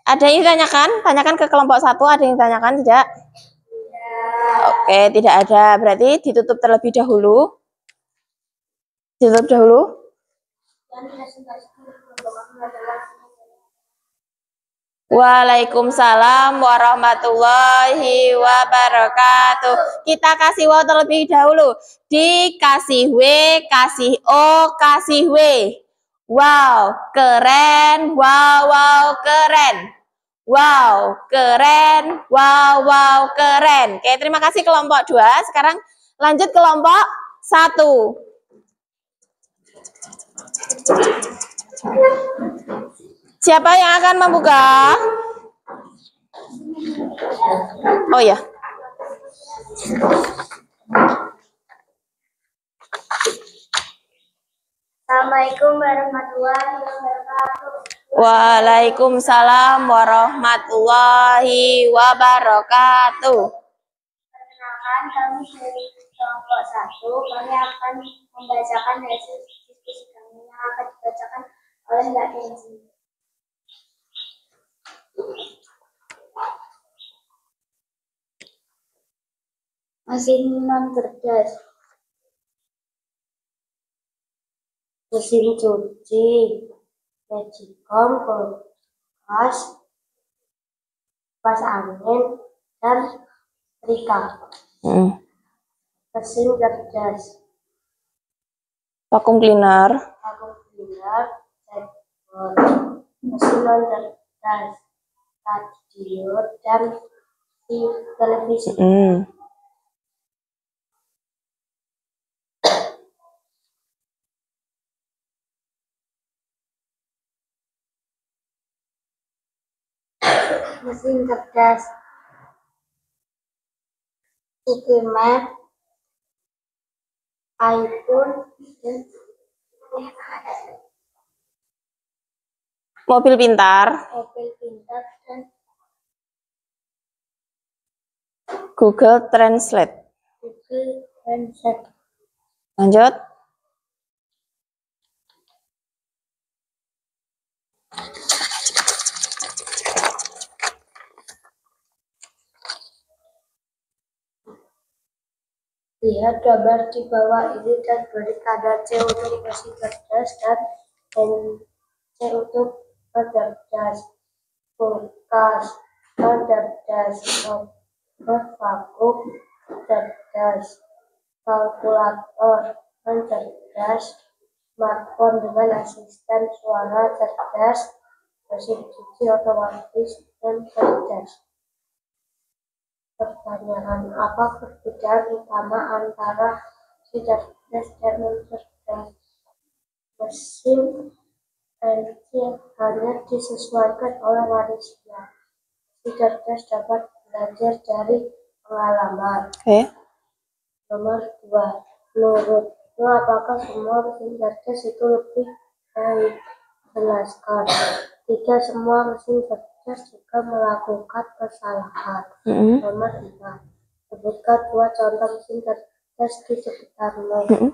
Ada yang ditanyakan? Tanyakan ke kelompok 1. Ada yang ditanyakan tidak? Oke, tidak ada. Berarti ditutup terlebih dahulu. Ditutup dahulu. Waalaikumsalam warahmatullahi wabarakatuh. Kita kasih wow terlebih dahulu. Dikasih W, kasih O, kasih W. Wow, keren. Wow, wow, keren. Wow, keren. Wow, wow, keren. Oke, terima kasih kelompok 2. Sekarang lanjut kelompok 1. Siapa yang akan membuka? Oh ya. Assalamualaikum warahmatullahi wabarakatuh. Waalaikumsalam warahmatullahi wabarakatuh. Perkenalkan, kami dari kelompok 1. Kami akan membacakan hasil diskusi kami yang akan dibacakan oleh Mbak Kenzi. Mesin non cerdas, mesin cuci, magicom, kulkas, kipas angin, dan setrika. Mesin cerdas, Vacuum cleaner, chatbot, mesin non cerdas, radio, dan televisi. Mesin cerdas, Google Map, iPhone, dan mobil pintar, dan Google Translate. Lanjut. Lihat gambar di bawah ini dan beri tanda C untuk mesin cerdas dan C untuk cerdas. Kulkas cerdas, robot vakum cerdas, kalkulator cerdas, smartphone dengan asisten suara cerdas, mesin cuci otomatis dan cerdas. Pertanyaan, apa perbedaan utama antara mesin cerdas dan non cerdas? Mesin cuci hanya disesuaikan oleh manusia. Mesin cerdas dapat belajar dari pengalaman. Nomor 2, menurutmu apakah semua mesin cerdas itu lebih baik? Jelaskan. Tidak semua mesin cerdas juga melakukan kesalahan. Nomor 5, sebutkan 2 contoh mesin cerdas di sekitarmu.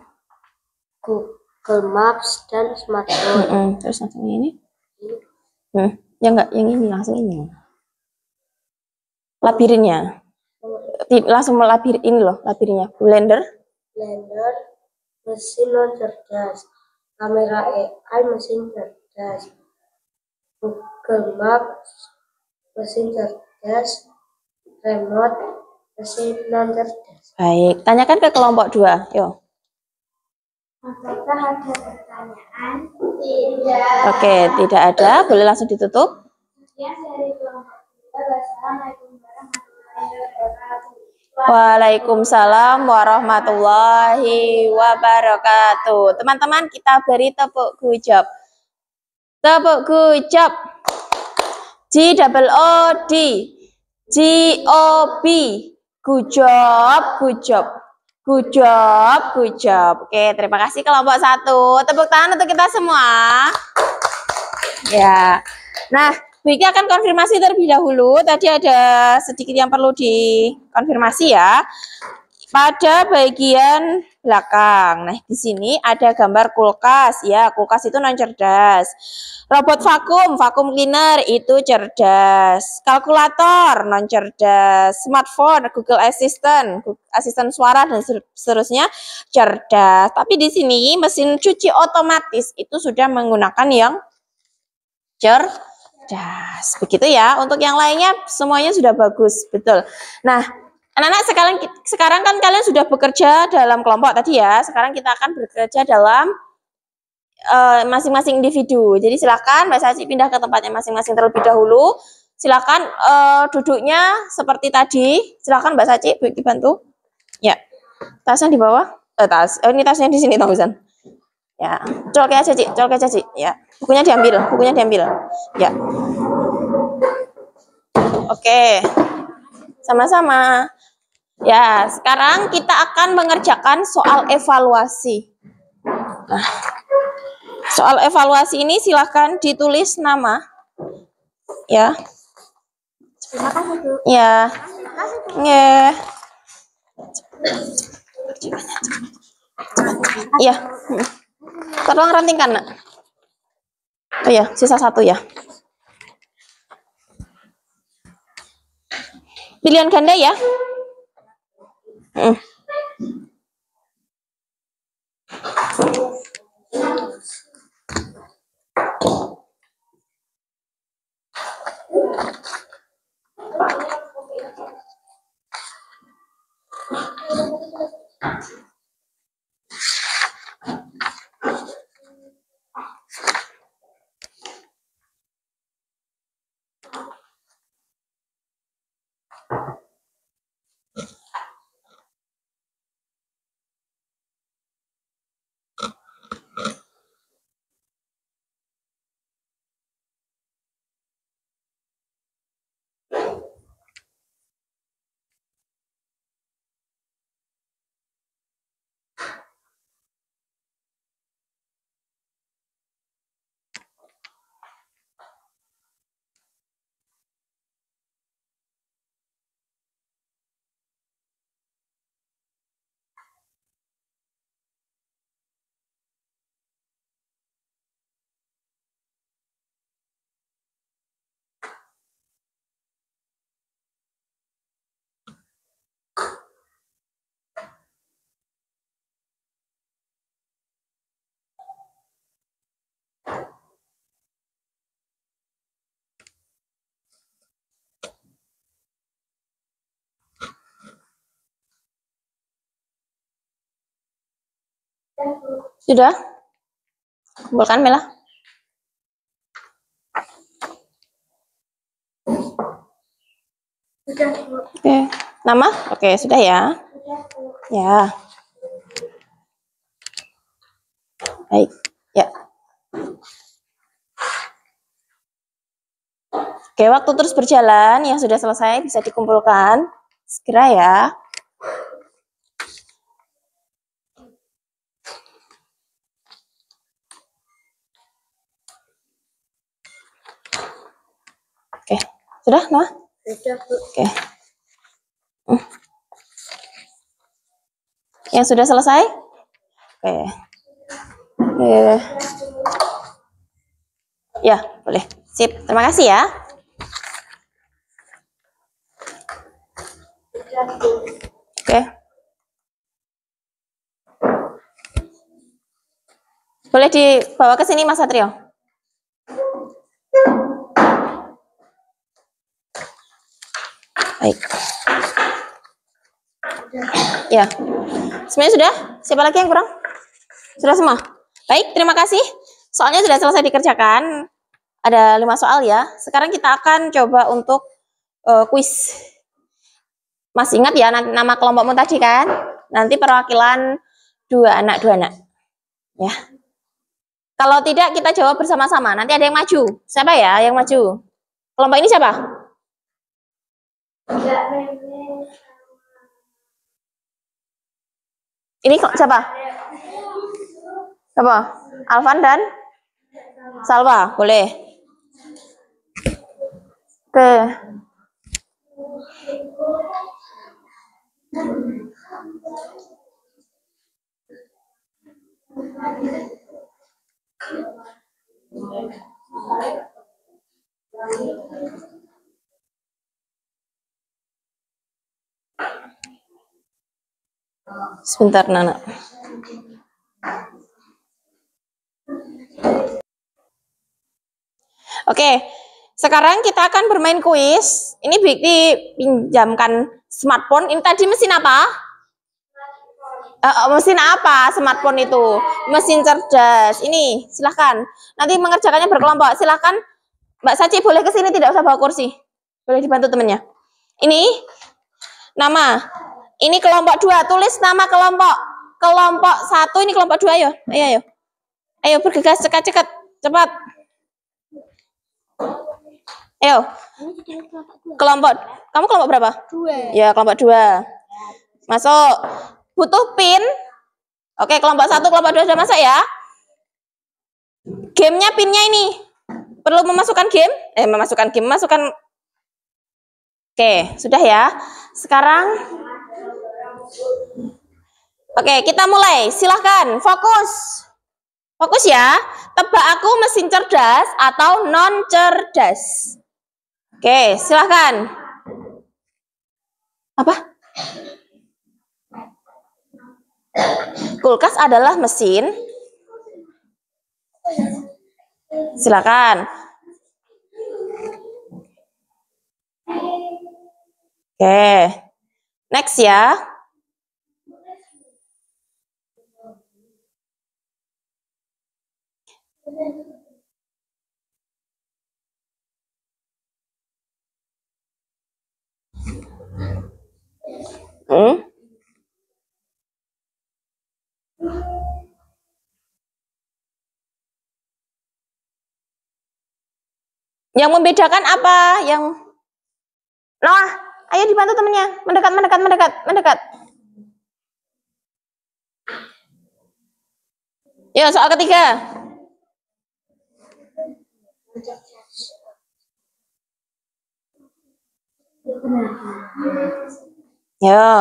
Google Maps dan smartphone. Terus langsung ini. Ya enggak, yang ini langsung ini. Labirinnya. Langsung melabir ini loh, labirinnya. Blender, mesin non cerdas. Kamera AI, mesin cerdas. Google Maps, mesin cerdas. Remote, mesin non cerdas. Baik, tanyakan ke kelompok 2. Yo. Apakah ada pertanyaan? Tidak. Oke, tidak ada. Boleh langsung ditutup. Sekian dari kelompok 2. Wassalamualaikum warahmatullahi wabarakatuh. Waalaikumsalam warahmatullahi wabarakatuh. Teman-teman, kita beri tepuk gujab. Tepuk gujab. G-O-O-D. G-O-B. Gujab, gujab. Gujab, gujab. Oke, terima kasih kelompok 1. Tepuk tangan untuk kita semua. Ya. Nah, Vicky akan konfirmasi terlebih dahulu. Tadi ada sedikit yang perlu dikonfirmasi ya. Pada bagian belakang. Nah, di sini ada gambar kulkas. Ya, kulkas itu non cerdas. Robot vakum, vakum cleaner itu cerdas. Kalkulator non cerdas. Smartphone, Google Assistant, asisten suara dan seterusnya cerdas. Tapi di sini mesin cuci otomatis itu sudah menggunakan yang cerdas. Begitu ya. Untuk yang lainnya semuanya sudah bagus, betul. Nah, anak-anak sekarang kan kalian sudah bekerja dalam kelompok tadi ya. Sekarang kita akan bekerja dalam masing-masing individu. Jadi silakan Mbak Saci pindah ke tempatnya masing-masing terlebih dahulu. Silakan duduknya seperti tadi. Silakan Mbak Saci dibantu. Ya. Tasnya di bawah. Ini tasnya di sini Tausan. Ya. Colok aja, Cik. Colok aja, Cik. Ya. Bukunya diambil. Bukunya diambil. Ya. Oke. Sama-sama. Ya, sekarang kita akan mengerjakan soal evaluasi. Nah, Soal evaluasi ini silahkan ditulis nama. Ya. Terima kasih, Bu. Ya. Terima kasih, Bu. Nge. Iya. Tolong rantingkan, Nak. Oh ya, sisa 1 ya. Pilihan ganda ya. Sudah? Kumpulkan, Mela. Sudah, Bu. Oke. Nama? Oke, sudah ya. Sudah, Bu. Ya. Baik. Ya. Oke, waktu terus berjalan. Yang sudah selesai bisa dikumpulkan. Segera ya. Oke. Sudah, Nah? Sudah, Bu. Oke. Yang sudah selesai? Oke. Oke. Ya, boleh. Sip. Terima kasih ya. Oke. Boleh dibawa ke sini, Mas Satrio. Baik. Ya. Semuanya sudah? Siapa lagi yang kurang? Sudah semua? Baik, terima kasih. Soalnya sudah selesai dikerjakan. Ada 5 soal ya. Sekarang kita akan coba untuk kuis. Masih ingat ya nama kelompokmu tadi kan? Nanti perwakilan 2 anak. Ya. Kalau tidak kita jawab bersama-sama. Nanti ada yang maju. Siapa ya yang maju? Kelompok ini siapa? Ini siapa? Siapa? Alvan dan Salwa, boleh. Oke. Sebentar, Nana. Oke, sekarang kita akan bermain kuis. Ini dipinjamkan smartphone. Ini tadi mesin apa? Mesin apa smartphone itu? Mesin cerdas. Ini, silahkan. Nanti mengerjakannya berkelompok. Silahkan, Mbak Saci boleh ke sini, tidak usah bawa kursi. Boleh dibantu temannya. Ini nama. Ini kelompok 2. Tulis nama kelompok. Kelompok 1 ini kelompok 2. Ayo, ayo. Ayo bergegas, cekat-cekat. Cepat. Ayo. Kelompok. Kamu kelompok berapa? 2. Ya, kelompok 2. Masuk. Butuh pin. Oke, kelompok 1, kelompok 2 sudah masuk ya? Gamenya pinnya ini. Perlu memasukkan game? Memasukkan. Oke, sudah ya. Sekarang oke, kita mulai. Silahkan, fokus. Fokus ya. Tebak aku mesin cerdas atau non cerdas. Oke, silahkan. Apa? Kulkas adalah mesin. Silakan. Oke. Next ya. Yang membedakan apa? Yang Noah, ayo dibantu temennya. Mendekat. Ya, soal ketiga. Yo.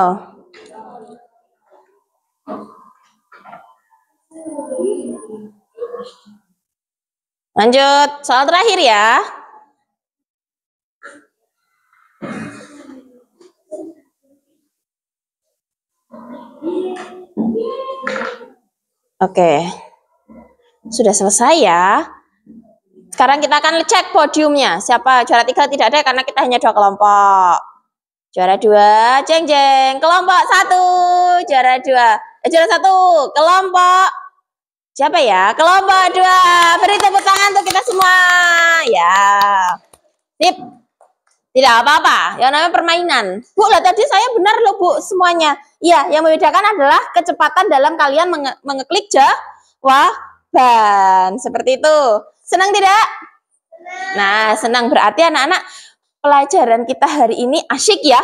Lanjut, soal terakhir ya. Oke. Sudah selesai ya. Sekarang kita akan cek podiumnya. Siapa juara 3 tidak ada karena kita hanya 2 kelompok. Juara 2, jeng. Kelompok 1, juara 2. Juara 1, kelompok siapa ya? Kelompok 2. Beri tepuk tangan untuk kita semua. Ya. Sip. Tidak apa-apa. Yang namanya permainan. Bu, lah tadi saya benar loh, Bu, semuanya. Iya, yang membedakan adalah kecepatan dalam kalian mengeklik jawaban. Seperti itu. Senang tidak? Nah, senang. Berarti anak-anak pelajaran kita hari ini asyik ya.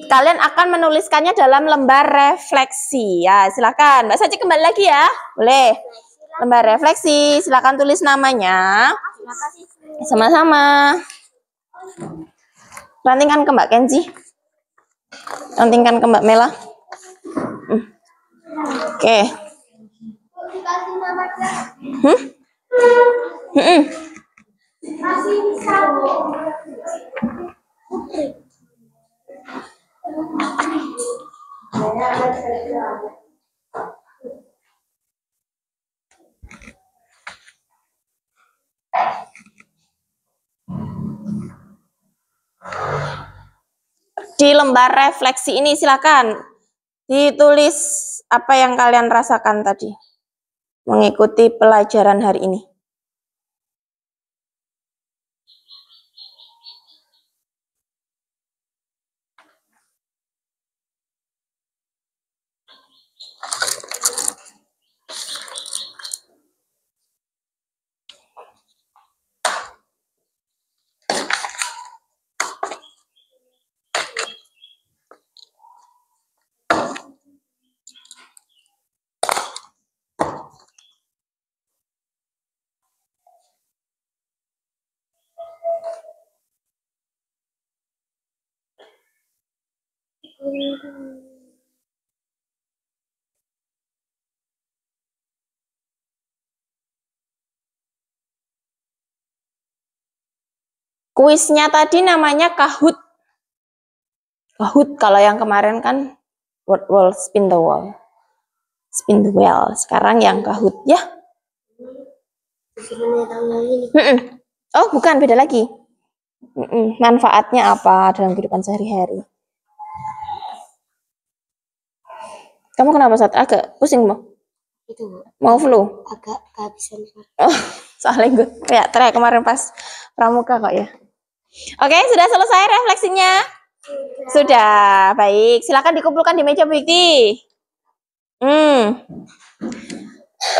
Kalian akan menuliskannya dalam lembar refleksi. Ya, silakan. Mbak Saci kembali lagi ya. Boleh. Lembar refleksi, silakan tulis namanya. Sama-sama. Rantingkan ke Mbak Kenzi. Rantingkan ke Mbak Mela. Oke. Di lembar refleksi ini silakan ditulis apa yang kalian rasakan tadi mengikuti pelajaran hari ini. Kuisnya tadi namanya Kahoot. Kahoot, kalau yang kemarin kan word wall, spin the wall. Spin the wheel. Sekarang yang Kahoot ya. Oh, bukan, beda lagi. Manfaatnya apa dalam kehidupan sehari-hari? Kamu kenapa saat agak pusing, Mau? Itu Mau flu? agak kehabisan. Oh, soalnya gue kayak teriak kemarin pas pramuka kok ya. Oke, sudah selesai refleksinya? Sudah, baik. Silakan dikumpulkan di meja bukti.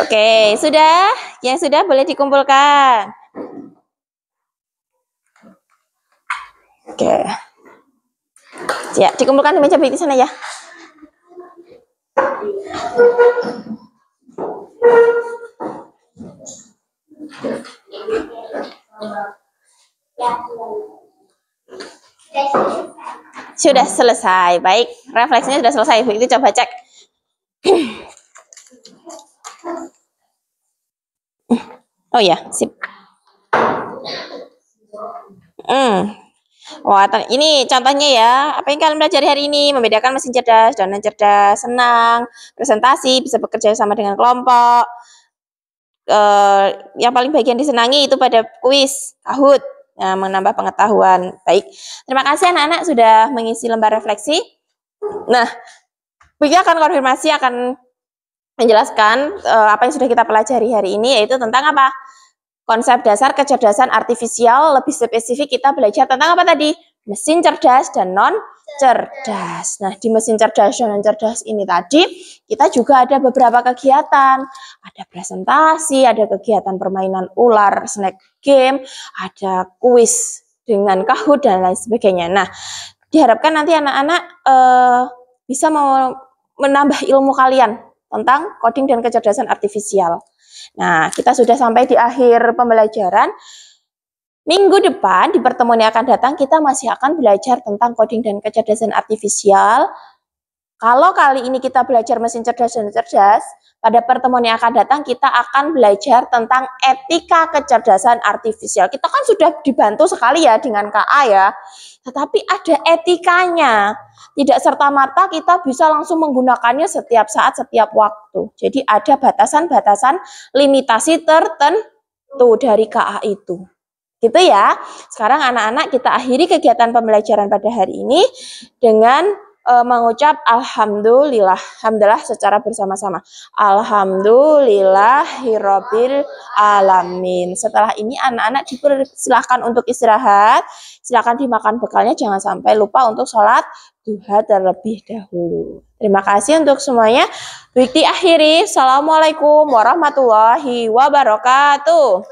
Oke, sudah. Yang sudah boleh dikumpulkan. Oke. Ya, dikumpulkan di meja bukti sana ya. Sudah selesai. Baik, refleksinya sudah selesai. Ibu itu coba cek. Oh ya, sip. Wah, ini contohnya ya. Apa yang kalian pelajari hari ini? Membedakan mesin cerdas dan non cerdas, senang, presentasi, bisa bekerja sama dengan kelompok. Yang paling bagian disenangi itu pada kuis, Kahoot, menambah pengetahuan. Baik, terima kasih anak-anak sudah mengisi lembar refleksi. Nah, Bagi akan konfirmasi, akan menjelaskan apa yang sudah kita pelajari hari ini, yaitu tentang apa? Konsep dasar kecerdasan artifisial. Lebih spesifik kita belajar tentang apa tadi? Mesin cerdas dan non cerdas. Nah, di mesin cerdas dan non cerdas ini tadi kita juga ada beberapa kegiatan. Ada presentasi, ada kegiatan permainan ular, snack game, ada kuis dengan Kahoot dan lain sebagainya. Nah, diharapkan nanti anak-anak bisa menambah ilmu kalian tentang coding dan kecerdasan artifisial. Nah, kita sudah sampai di akhir pembelajaran. Minggu depan, di pertemuan yang akan datang, kita masih akan belajar tentang coding dan kecerdasan artifisial. Kalau kali ini kita belajar mesin cerdas dan cerdas, pada pertemuan yang akan datang, kita akan belajar tentang etika kecerdasan artifisial. Kita kan sudah dibantu sekali ya dengan KA ya, tetapi ada etikanya. Tidak serta-merta kita bisa langsung menggunakannya setiap saat, setiap waktu. Jadi ada batasan-batasan limitasi tertentu dari KA itu. Gitu ya. Sekarang anak-anak kita akhiri kegiatan pembelajaran pada hari ini dengan mengucap alhamdulillah. Alhamdulillah secara bersama-sama. Alhamdulillahirabbil alamin. Setelah ini anak-anak dipersilahkan untuk istirahat. Silakan dimakan bekalnya, jangan sampai lupa untuk sholat duha terlebih dahulu. Terima kasih untuk semuanya. Bikti akhiri. Assalamualaikum warahmatullahi wabarakatuh.